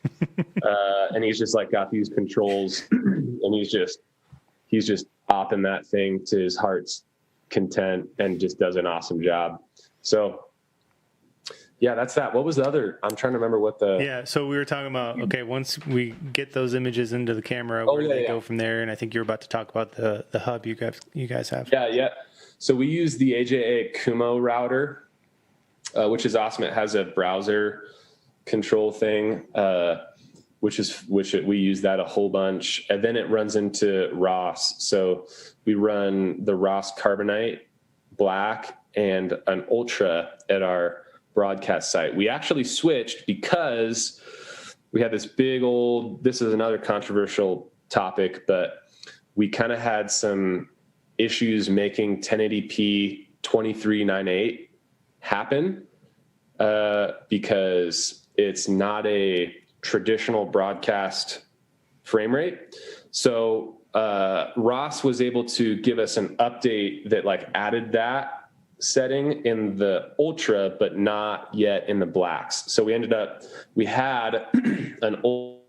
and he's just like got these controls, and he's just opping that thing to his heart's content and just does an awesome job. So yeah, that's that. What was the other? I'm trying to remember what the. Yeah, so we were talking about, okay, once we get those images into the camera, where they go from there, and I think you were about to talk about the hub you guys have. Yeah. So we use the AJA Kumo router, which is awesome. It has a browser control thing, which we use that a whole bunch, and then it runs into ROS. So we run the ROS Carbonite Black and an Ultra at our broadcast site. We actually switched because we had this this is another controversial topic, but we kind of had some issues making 1080p 2398 happen because it's not a traditional broadcast frame rate. So Ross was able to give us an update that like added that setting in the Ultra, but not yet in the blacks. So we had an old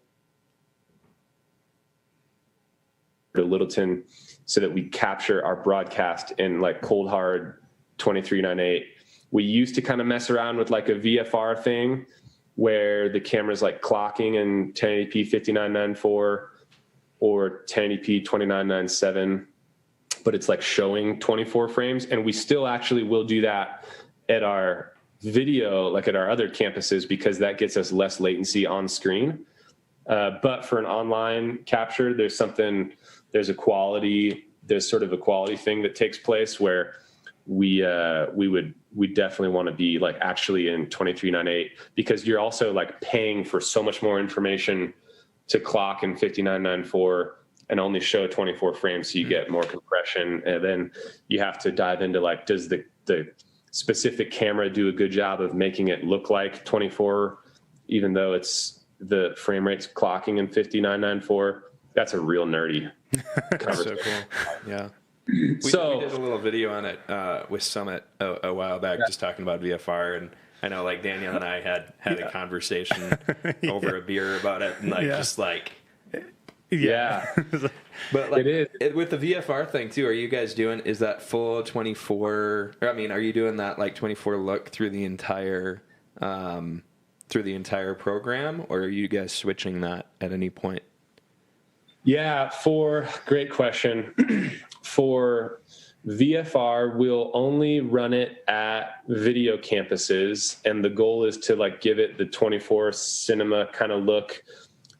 Littleton so that we capture our broadcast in like cold hard 2398. We used to kind of mess around with like a VFR thing where the camera's like clocking in 1080p 5994 or 1080p 2997. But it's like showing 24 frames. And we still actually will do that at our video, like at our other campuses, because that gets us less latency on screen. But for an online capture, there's sort of a quality thing that takes place where we definitely want to be like actually in 2398, because you're also like paying for so much more information to clock in 5994 and only show 24 frames, so you get more compression. And then you have to dive into like, does the specific camera do a good job of making it look like 24, even though it's the frame rate's clocking in 5994? That's a real nerdy conversation. So cool. Yeah. We did a little video on it with Summit a while back, just talking about VFR, and I know like Daniel and I had a conversation over a beer about it, and just like. Yeah. But like it is. With the VFR thing too, are you guys is that full 24, or I mean, are you doing that like 24 look through the entire program, or are you guys switching that at any point? Yeah, great question. For VFR, we'll only run it at video campuses, and the goal is to like give it the 24 cinema kind of look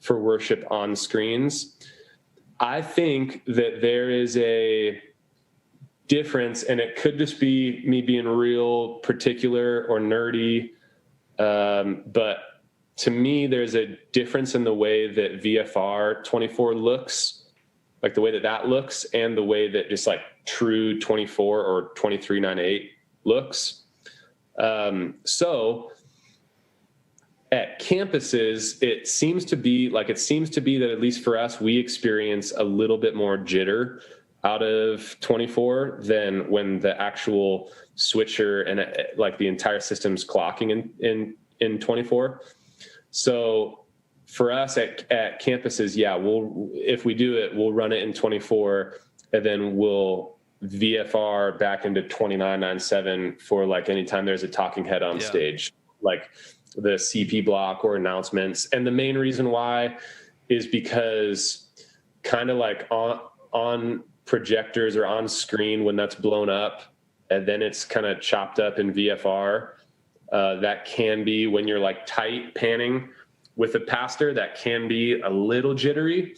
for worship on screens. I think that there is a difference, and it could just be me being real particular or nerdy, but to me, there's a difference in the way that VFR 24 looks, like the way that looks, and the way that just like true 24 or 2398 looks. So at campuses, it seems to be that at least for us, we experience a little bit more jitter out of 24 than when the actual switcher and like the entire system's clocking in 24. So for us at campuses, if we do it, we'll run it in 24, and then we'll VFR back into 2997 for like anytime there's a talking head on stage, like the CP block or announcements. And the main reason why is because kind of like on projectors or on screen, when that's blown up and then it's kind of chopped up in VFR, that can be, when you're like tight panning with a pastor, that can be a little jittery.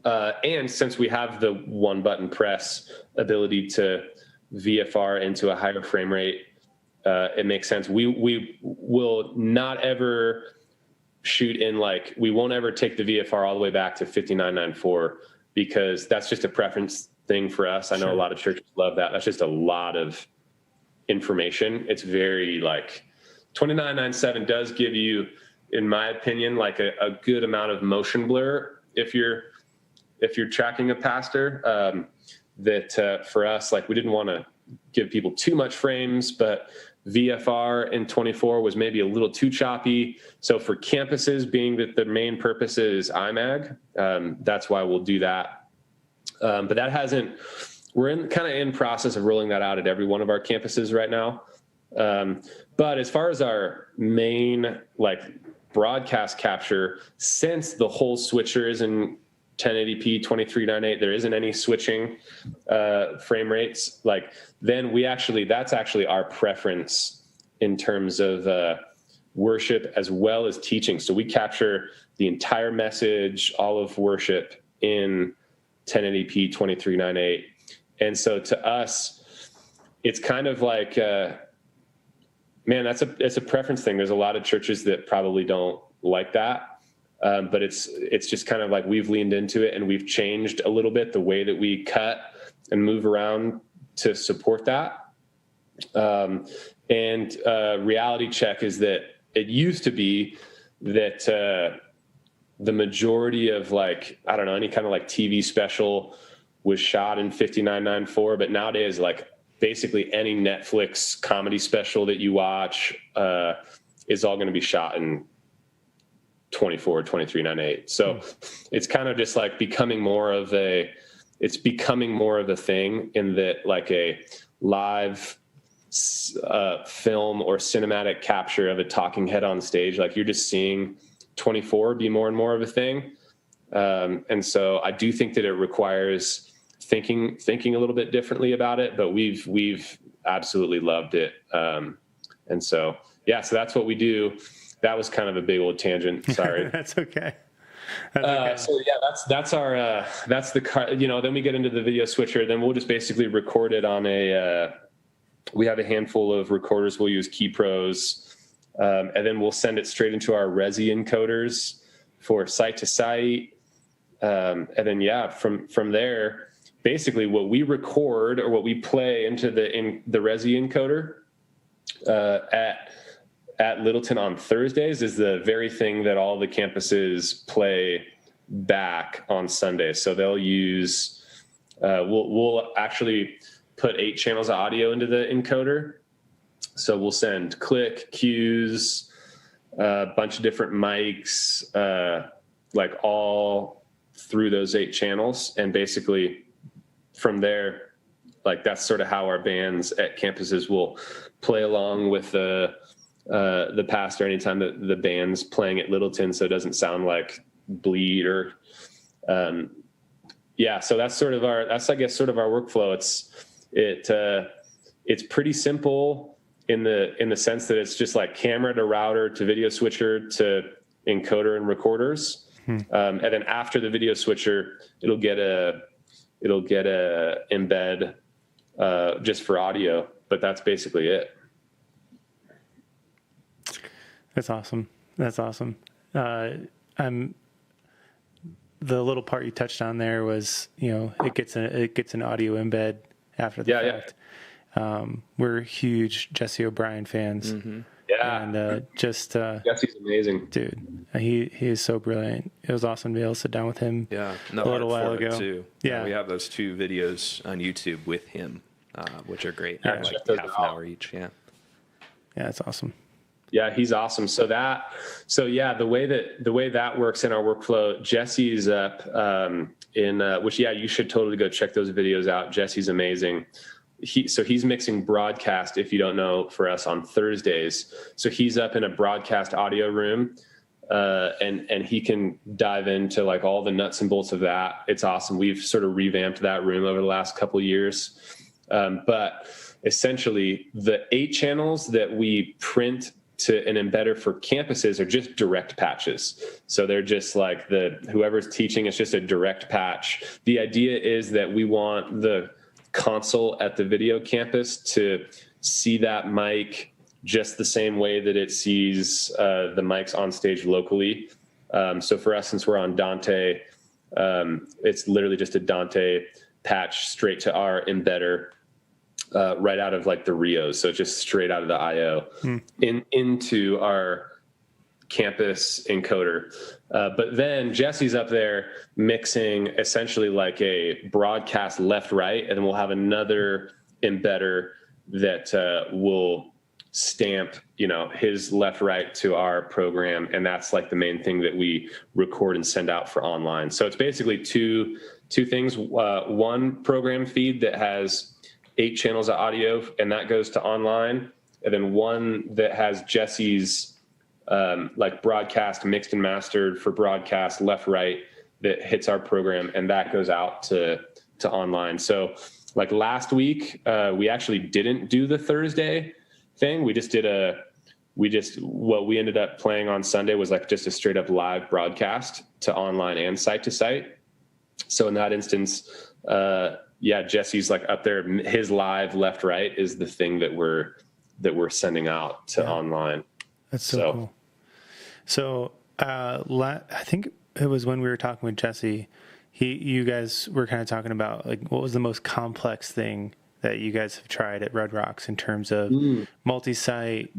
And since we have the one button press ability to VFR into a higher frame rate, it makes sense. We will not ever shoot in we won't ever take the VFR all the way back to 5994, because that's just a preference thing for us. I know a lot of churches love that. That's just a lot of information. It's very 2997 does give you, in my opinion, like a good amount of motion blur if you're tracking a pastor. That for us, we didn't want to give people too much frames, but VFR in 24 was maybe a little too choppy. So for campuses, being that the main purpose is IMAG, that's why we'll do that. But that hasn't we're in process of rolling that out at every one of our campuses right now. But as far as our main like broadcast capture, since the whole switcher is in 1080p 2398, there isn't any switching frame rates. Like then that's actually our preference in terms of worship as well as teaching. So we capture the entire message, all of worship in 1080p 2398. And so to us, it's kind of like, man, it's a preference thing. There's a lot of churches that probably don't like that. But it's just kind of like we've leaned into it and we've changed a little bit the way that we cut and move around to support that. Reality check is that it used to be that the majority of like, I don't know, any kind of like TV special was shot in 59.94, but nowadays like basically any Netflix comedy special that you watch is all going to be shot in 23.98. So it's kind of just like becoming more of a thing in that like a live film or cinematic capture of a talking head on stage, like you're just seeing 24 be more and more of a thing. And so I do think that it requires thinking a little bit differently about it, but we've absolutely loved it. And so, yeah, so that's what we do. That was kind of a big old tangent. Sorry. That's okay. So yeah, that's our, that's the car, then we get into the video switcher, then we'll just basically record it on we have a handful of recorders. We'll use Key Pros, and then we'll send it straight into our Resi encoders for site to site. And then, yeah, from there, basically what we record or what we play into the Resi encoder, at Littleton on Thursdays is the very thing that all the campuses play back on Sundays. So they'll use, we'll actually put 8 channels of audio into the encoder. So we'll send click, cues, a bunch of different mics, like all through those 8 channels. And basically from there, like that's sort of how our bands at campuses will play along with the pastor anytime that the band's playing at Littleton, so it doesn't sound like bleed or so that's I guess sort of our workflow. It's pretty simple in the sense that it's just like camera to router to video switcher to encoder and recorders. And then after the video switcher, it'll get a embed just for audio, but that's basically it. That's awesome. The little part you touched on there was, it gets an audio embed after the fact. Yeah. We're huge Jesse OBrien fans. Mm-hmm. Yeah. And Jesse's amazing. Dude, he is so brilliant. It was awesome to be able to sit down with him a little while ago. Too. Yeah. We have those 2 videos on YouTube with him, which are great. Yeah, like half an hour each. Yeah. Yeah, it's awesome. Yeah, he's awesome. So the way that works in our workflow, Jesse's up which you should totally go check those videos out. Jesse's amazing. He's mixing broadcast, if you don't know, for us on Thursdays. So he's up in a broadcast audio room, and he can dive into like all the nuts and bolts of that. It's awesome. We've sort of revamped that room over the last couple of years. But essentially the 8 channels that we print to an embedder for campuses are just direct patches. So they're just like whoever's teaching, it's just a direct patch. The idea is that we want the console at the video campus to see that mic just the same way that it sees the mics on stage locally. So for us, since we're on Dante, it's literally just a Dante patch straight to our embedder. Right out of like the Rios, so just straight out of the IO into our campus encoder. But then Jesse's up there mixing essentially like a broadcast left-right, and then we'll have another embedder that will stamp, his left-right to our program, and that's like the main thing that we record and send out for online. So it's basically two two things. One program feed that has 8 channels of audio, and that goes to online. And then one that has Jesse's like broadcast mixed and mastered for broadcast left, right, that hits our program, and that goes out to online. So like last week, we actually didn't do the Thursday thing. What we ended up playing on Sunday was like just a straight up live broadcast to online and site to site. So in that instance, Jesse's like up there. His live left, right is the thing that we're sending out to online. That's so cool. So I think it was when we were talking with Jesse, you guys were kind of talking about like what was the most complex thing that you guys have tried at Red Rocks in terms of multi-site,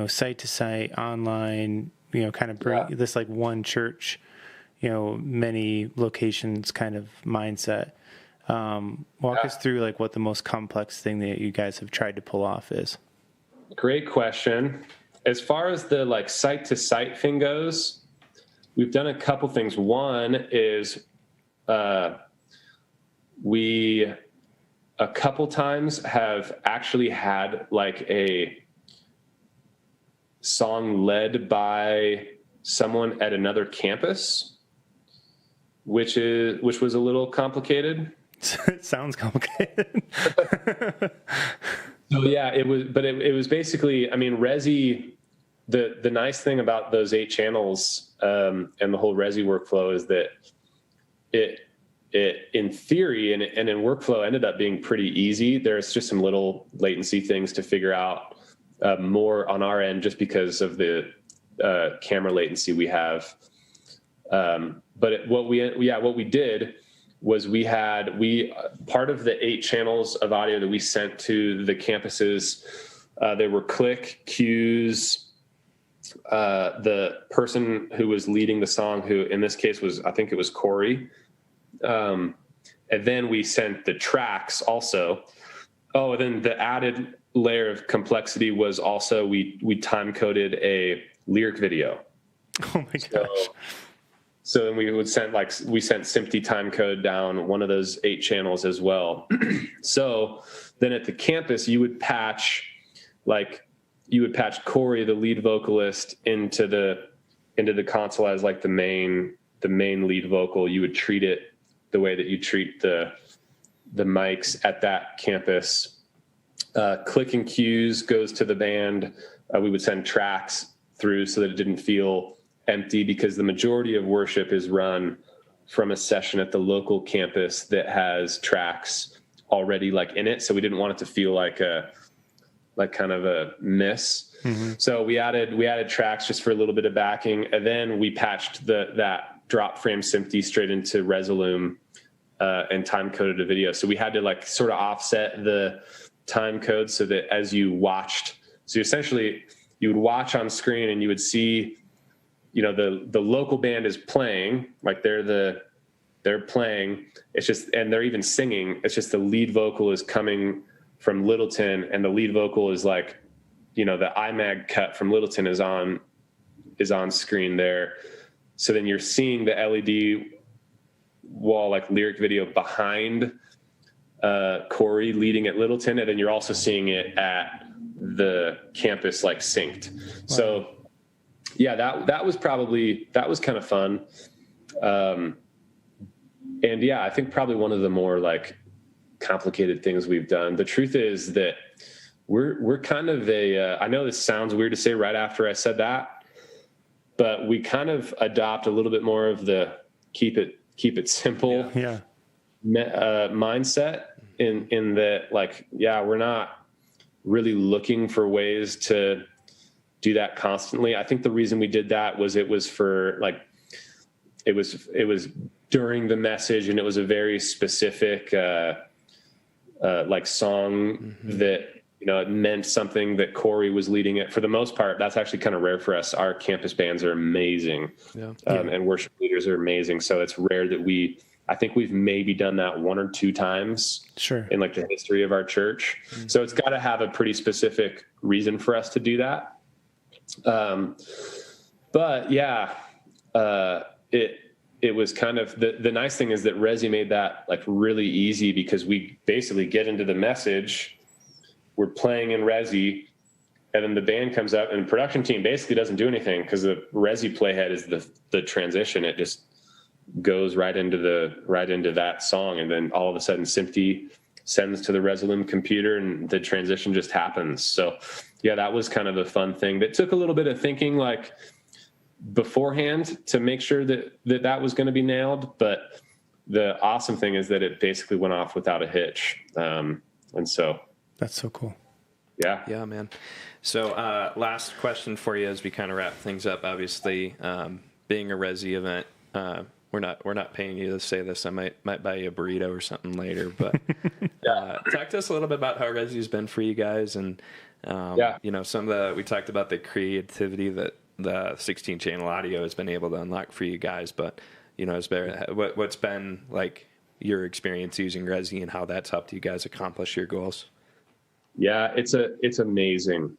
site to site, online, kind of bring this like one church, many locations kind of mindset. Walk us through like what the most complex thing that you guys have tried to pull off is. Great question. As far as the like site to site thing goes, we've done a couple things. One is we a couple times have actually had like a song led by someone at another campus, which was a little complicated. It sounds complicated. So yeah, it was basically, I mean, Resi, the nice thing about those 8 channels and the whole Resi workflow is that it in theory and in workflow ended up being pretty easy. There's just some little latency things to figure out more on our end just because of the camera latency we have. But what we did was part of the 8 channels of audio that we sent to the campuses, they were click cues. The person who was leading the song, who in this case I think it was Corey. And then we sent the tracks also. Oh, and then the added layer of complexity was also we time coded a lyric video. Oh my gosh. So then we sent SMPTE time code down one of those 8 channels as well. So then at the campus, you would patch Corey, the lead vocalist, into the console as like the main lead vocal. You would treat it the way that you treat the mics at that campus. Click and cues goes to the band. We would send tracks through so that it didn't feel empty, because the majority of worship is run from a session at the local campus that has tracks already like in it. So we didn't want it to feel like kind of a miss. Mm-hmm. So we added tracks just for a little bit of backing. And then we patched that drop frame SMPTE straight into Resolume and time coded a video. So we had to like sort of offset the time code so that as you watched, so essentially you would watch on screen and you would see, the local band is playing, like they're playing. It's just, and they're even singing. It's just the lead vocal is coming from Littleton, and the lead vocal is like, the IMAG cut from Littleton is on screen there. So then you're seeing the LED wall, like lyric video behind Corey leading at Littleton. And then you're also seeing it at the campus, like synced. Wow. So yeah, that was kind of fun. And yeah, I think probably one of the more like complicated things we've done. The truth is that we're kind of I know this sounds weird to say right after I said that, but we kind of adopt a little bit more of the keep it simple mindset in that, like, we're not really looking for ways to do that constantly. I think the reason we did that was it was during the message, and it was a very specific like song that it meant something that Corey was leading it. For the most part, that's actually kind of rare for us. Our campus bands are amazing, and worship leaders are amazing. So it's rare that I think we've maybe done that 1 or 2 times in like the history of our church. Mm-hmm. So it's got to have a pretty specific reason for us to do that. But yeah, it was kind of the nice thing is that Resi made that like really easy, because we basically get into the message, we're playing in Resi, and then the band comes up, and the production team basically doesn't do anything, because the Resi playhead is the transition. It just goes right into that song, and then all of a sudden Simpty sends to the Resolume computer, and the transition just happens. So yeah, that was kind of a fun thing that took a little bit of thinking like beforehand to make sure that was going to be nailed. But the awesome thing is that it basically went off without a hitch. And so that's so cool. Yeah, man. So last question for you as we kind of wrap things up. Obviously, being a Resi event, we're not paying you to say this. I might buy you a burrito or something later. But talk to us a little bit about how Resi's been for you guys, and you know, we talked about the creativity that the 16 channel audio has been able to unlock for you guys. But you know, what's been like your experience using Resi and how that's helped you guys accomplish your goals? Yeah, it's amazing.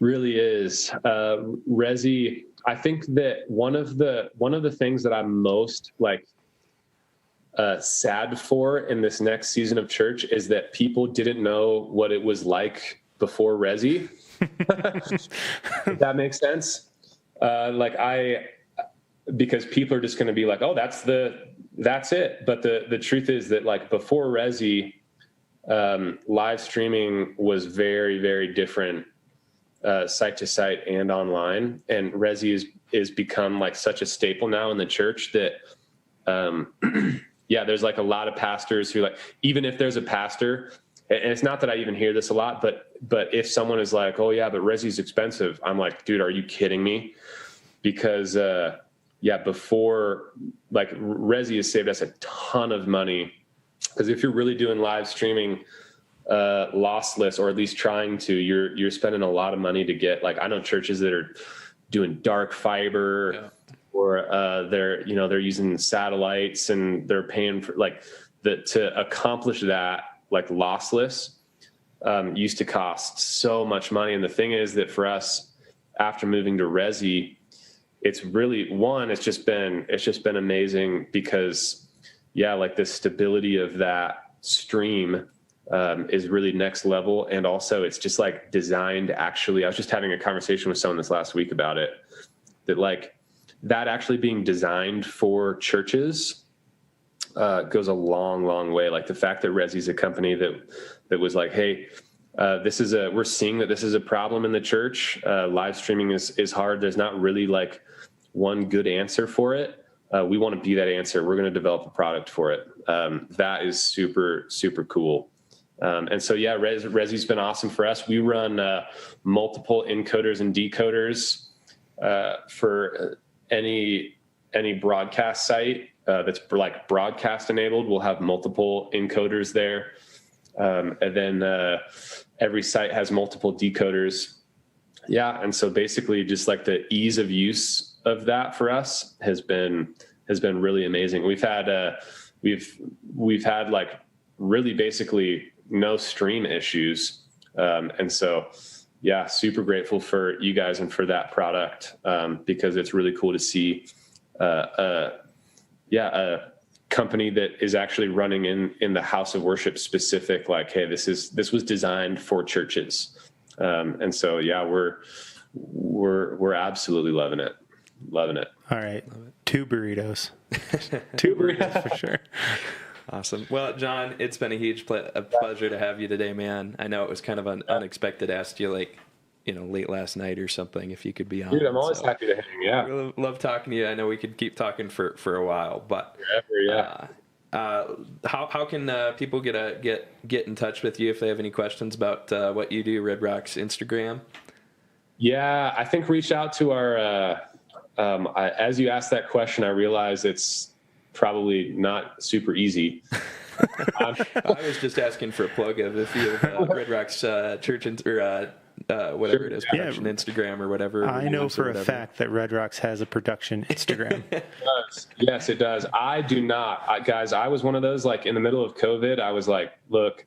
Really is. Resi, I think that one of the things that I'm most like sad for in this next season of church is that people didn't know what it was like before Resi. If that makes sense. Because people are just going to be like, oh, that's it. But the truth is that like before Resi, live streaming was very, very different, site to site and online. And Resi is become like such a staple now in the church that, there's like a lot of pastors who like, even if there's a pastor, and it's not that I even hear this a lot, but if someone is like, oh yeah, but Resi's expensive, I'm like, dude, are you kidding me? Because, before, like Resi has saved us a ton of money. Because if you're really doing live streaming lossless, or at least trying to, you're spending a lot of money to get, like, I know churches that are doing dark fiber, or they're using satellites, and they're paying for like to accomplish that, like lossless, used to cost so much money. And the thing is that for us, after moving to Resi, it's really it's just been amazing, because like the stability of that stream is really next level. And also it's just like designed, actually, I was just having a conversation with someone this last week about it, that like that actually being designed for churches goes a long, long way. Like the fact that Resi's a company that was like, hey, we're seeing that this is a problem in the church. Live streaming is hard. There's not really like one good answer for it. We want to be that answer. We're going to develop a product for it. That is super, super cool. And so, Resi's been awesome for us. We run multiple encoders and decoders for any broadcast site that's like broadcast enabled. We'll have multiple encoders there. And then every site has multiple decoders. Yeah. And so basically just like the ease of use of that for us has been really amazing. We've had like really basically no stream issues. And so, super grateful for you guys and for that product, because it's really cool to see, a company that is actually running in the house of worship specific, like, hey, this was designed for churches. And so, we're absolutely loving it. All right. 2 burritos. 2 burritos for sure. Awesome. Well, John, it's been a huge pleasure to have you today, man. I know it was kind of unexpected. Asked you like, late last night or something, if you could be on. Dude, I'm always happy to hang. Yeah. Really love talking to you. I know we could keep talking for a while, but how can people get in touch with you if they have any questions about what you do? Red Rock's Instagram. Yeah, I think reach out to our. As you asked that question, I realize it's probably not super easy. I was just asking for a plug of if you have Red Rock's church whatever it is, production Instagram or whatever. I know for a fact that Red Rocks has a production Instagram. It does. Yes, it does. I do not. Guys, I was one of those, like in the middle of COVID, I was like, look,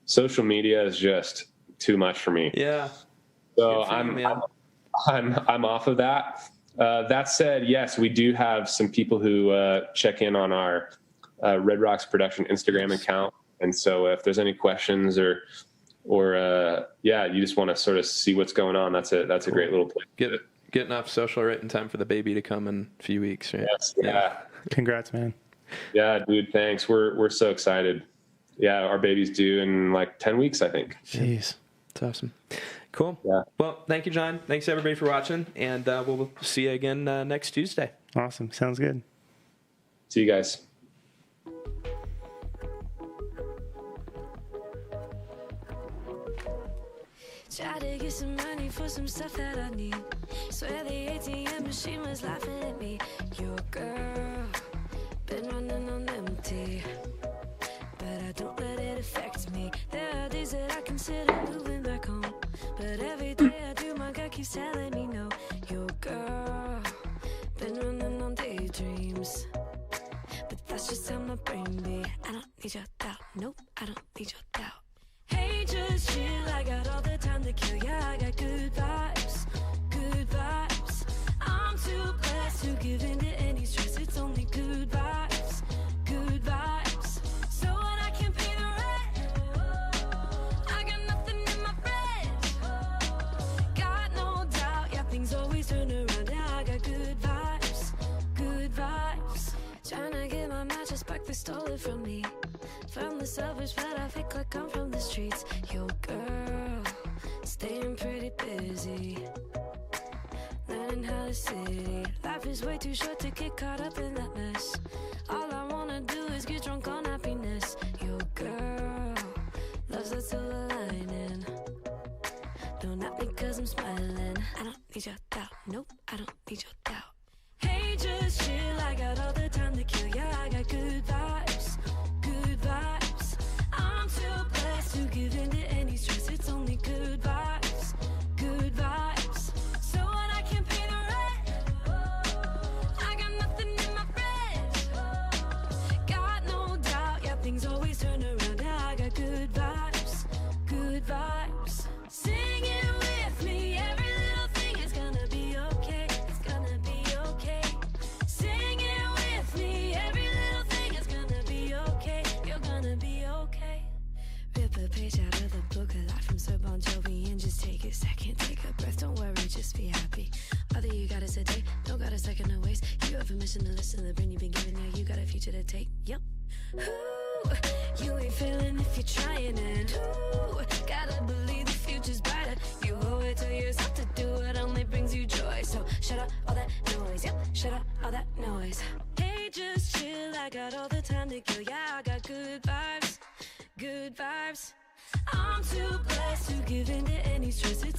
social media is just too much for me. Yeah. So I'm off of that. That said, yes, we do have some people who check in on our Red Rocks Production Instagram account. And so if there's any questions or you just want to sort of see what's going on, that's a great little place. Getting off social right in time for the baby to come in a few weeks, right? Yes, yeah. Congrats, man. Yeah, dude, thanks. We're so excited. Yeah, our baby's due in like 10 weeks, I think. Jeez. It's awesome. Cool. Yeah. Well, thank you, John. Thanks, everybody, for watching. And we'll see you again next Tuesday. Awesome. Sounds good. See you guys. Try to get some money for some stuff that I need. Swear the ATM machine was laughing at me. Your girl, been running on empty. But I don't let it affect me. There are days that I consider moving back home. But every day I do, my gut keeps telling me no. Your girl, been running on daydreams. But that's just how my brain be. I don't need your doubt, nope, I don't need your doubt. Hey, just chill, I got all the time to kill. Yeah, I got good vibes, good vibes. I'm too blessed to give in to any stress. It's only good vibes, good vibes. So when I can pay the rent, I got nothing in my bread. Got no doubt, yeah, things always turn around. Yeah, I got good vibes, good vibes. Tryna get my mattress back, they stole it from me. From the selfish, but I fake like I'm from the streets. Yo, girl, staying pretty busy. Learning how to city. Life is way too short to get caught up in that mess. All I wanna do is get drunk on happiness. Yo, girl, love's a silver lining. Don't at me cause I'm smiling. I don't need your doubt, nope, I don't need your doubt. Hey, just chill, I got all the time to kill. Yeah, I got good vibes, good vibes. I'm too blessed to give in to any stress. It's only good vibes, good vibes. So when I can pay the rent, I got nothing in my bread. Got no doubt, yeah, things always turn around. Yeah, I got good vibes, good vibes. Sing it with me, every little thing is gonna be okay. It's gonna be okay. Sing it with me, every little thing is gonna be okay. You're gonna be okay. Rip a page out of the book, a lot from Sir Bon Jovi, and just take a second, take a breath, don't worry, just be happy. All that you got is a day, don't got a second to waste. You have permission to listen to the brain you've been given, now you got a future to take. Yep. Ooh, you ain't failing if you're trying, and ooh, gotta believe the future's brighter. You owe it to yourself to do what only brings you joy. So shut up all that noise, yep, shut up all that noise. Hey, just chill, I got all the time to kill. Yeah, I got good vibes, good vibes. I'm too blessed to give in to any stress. It's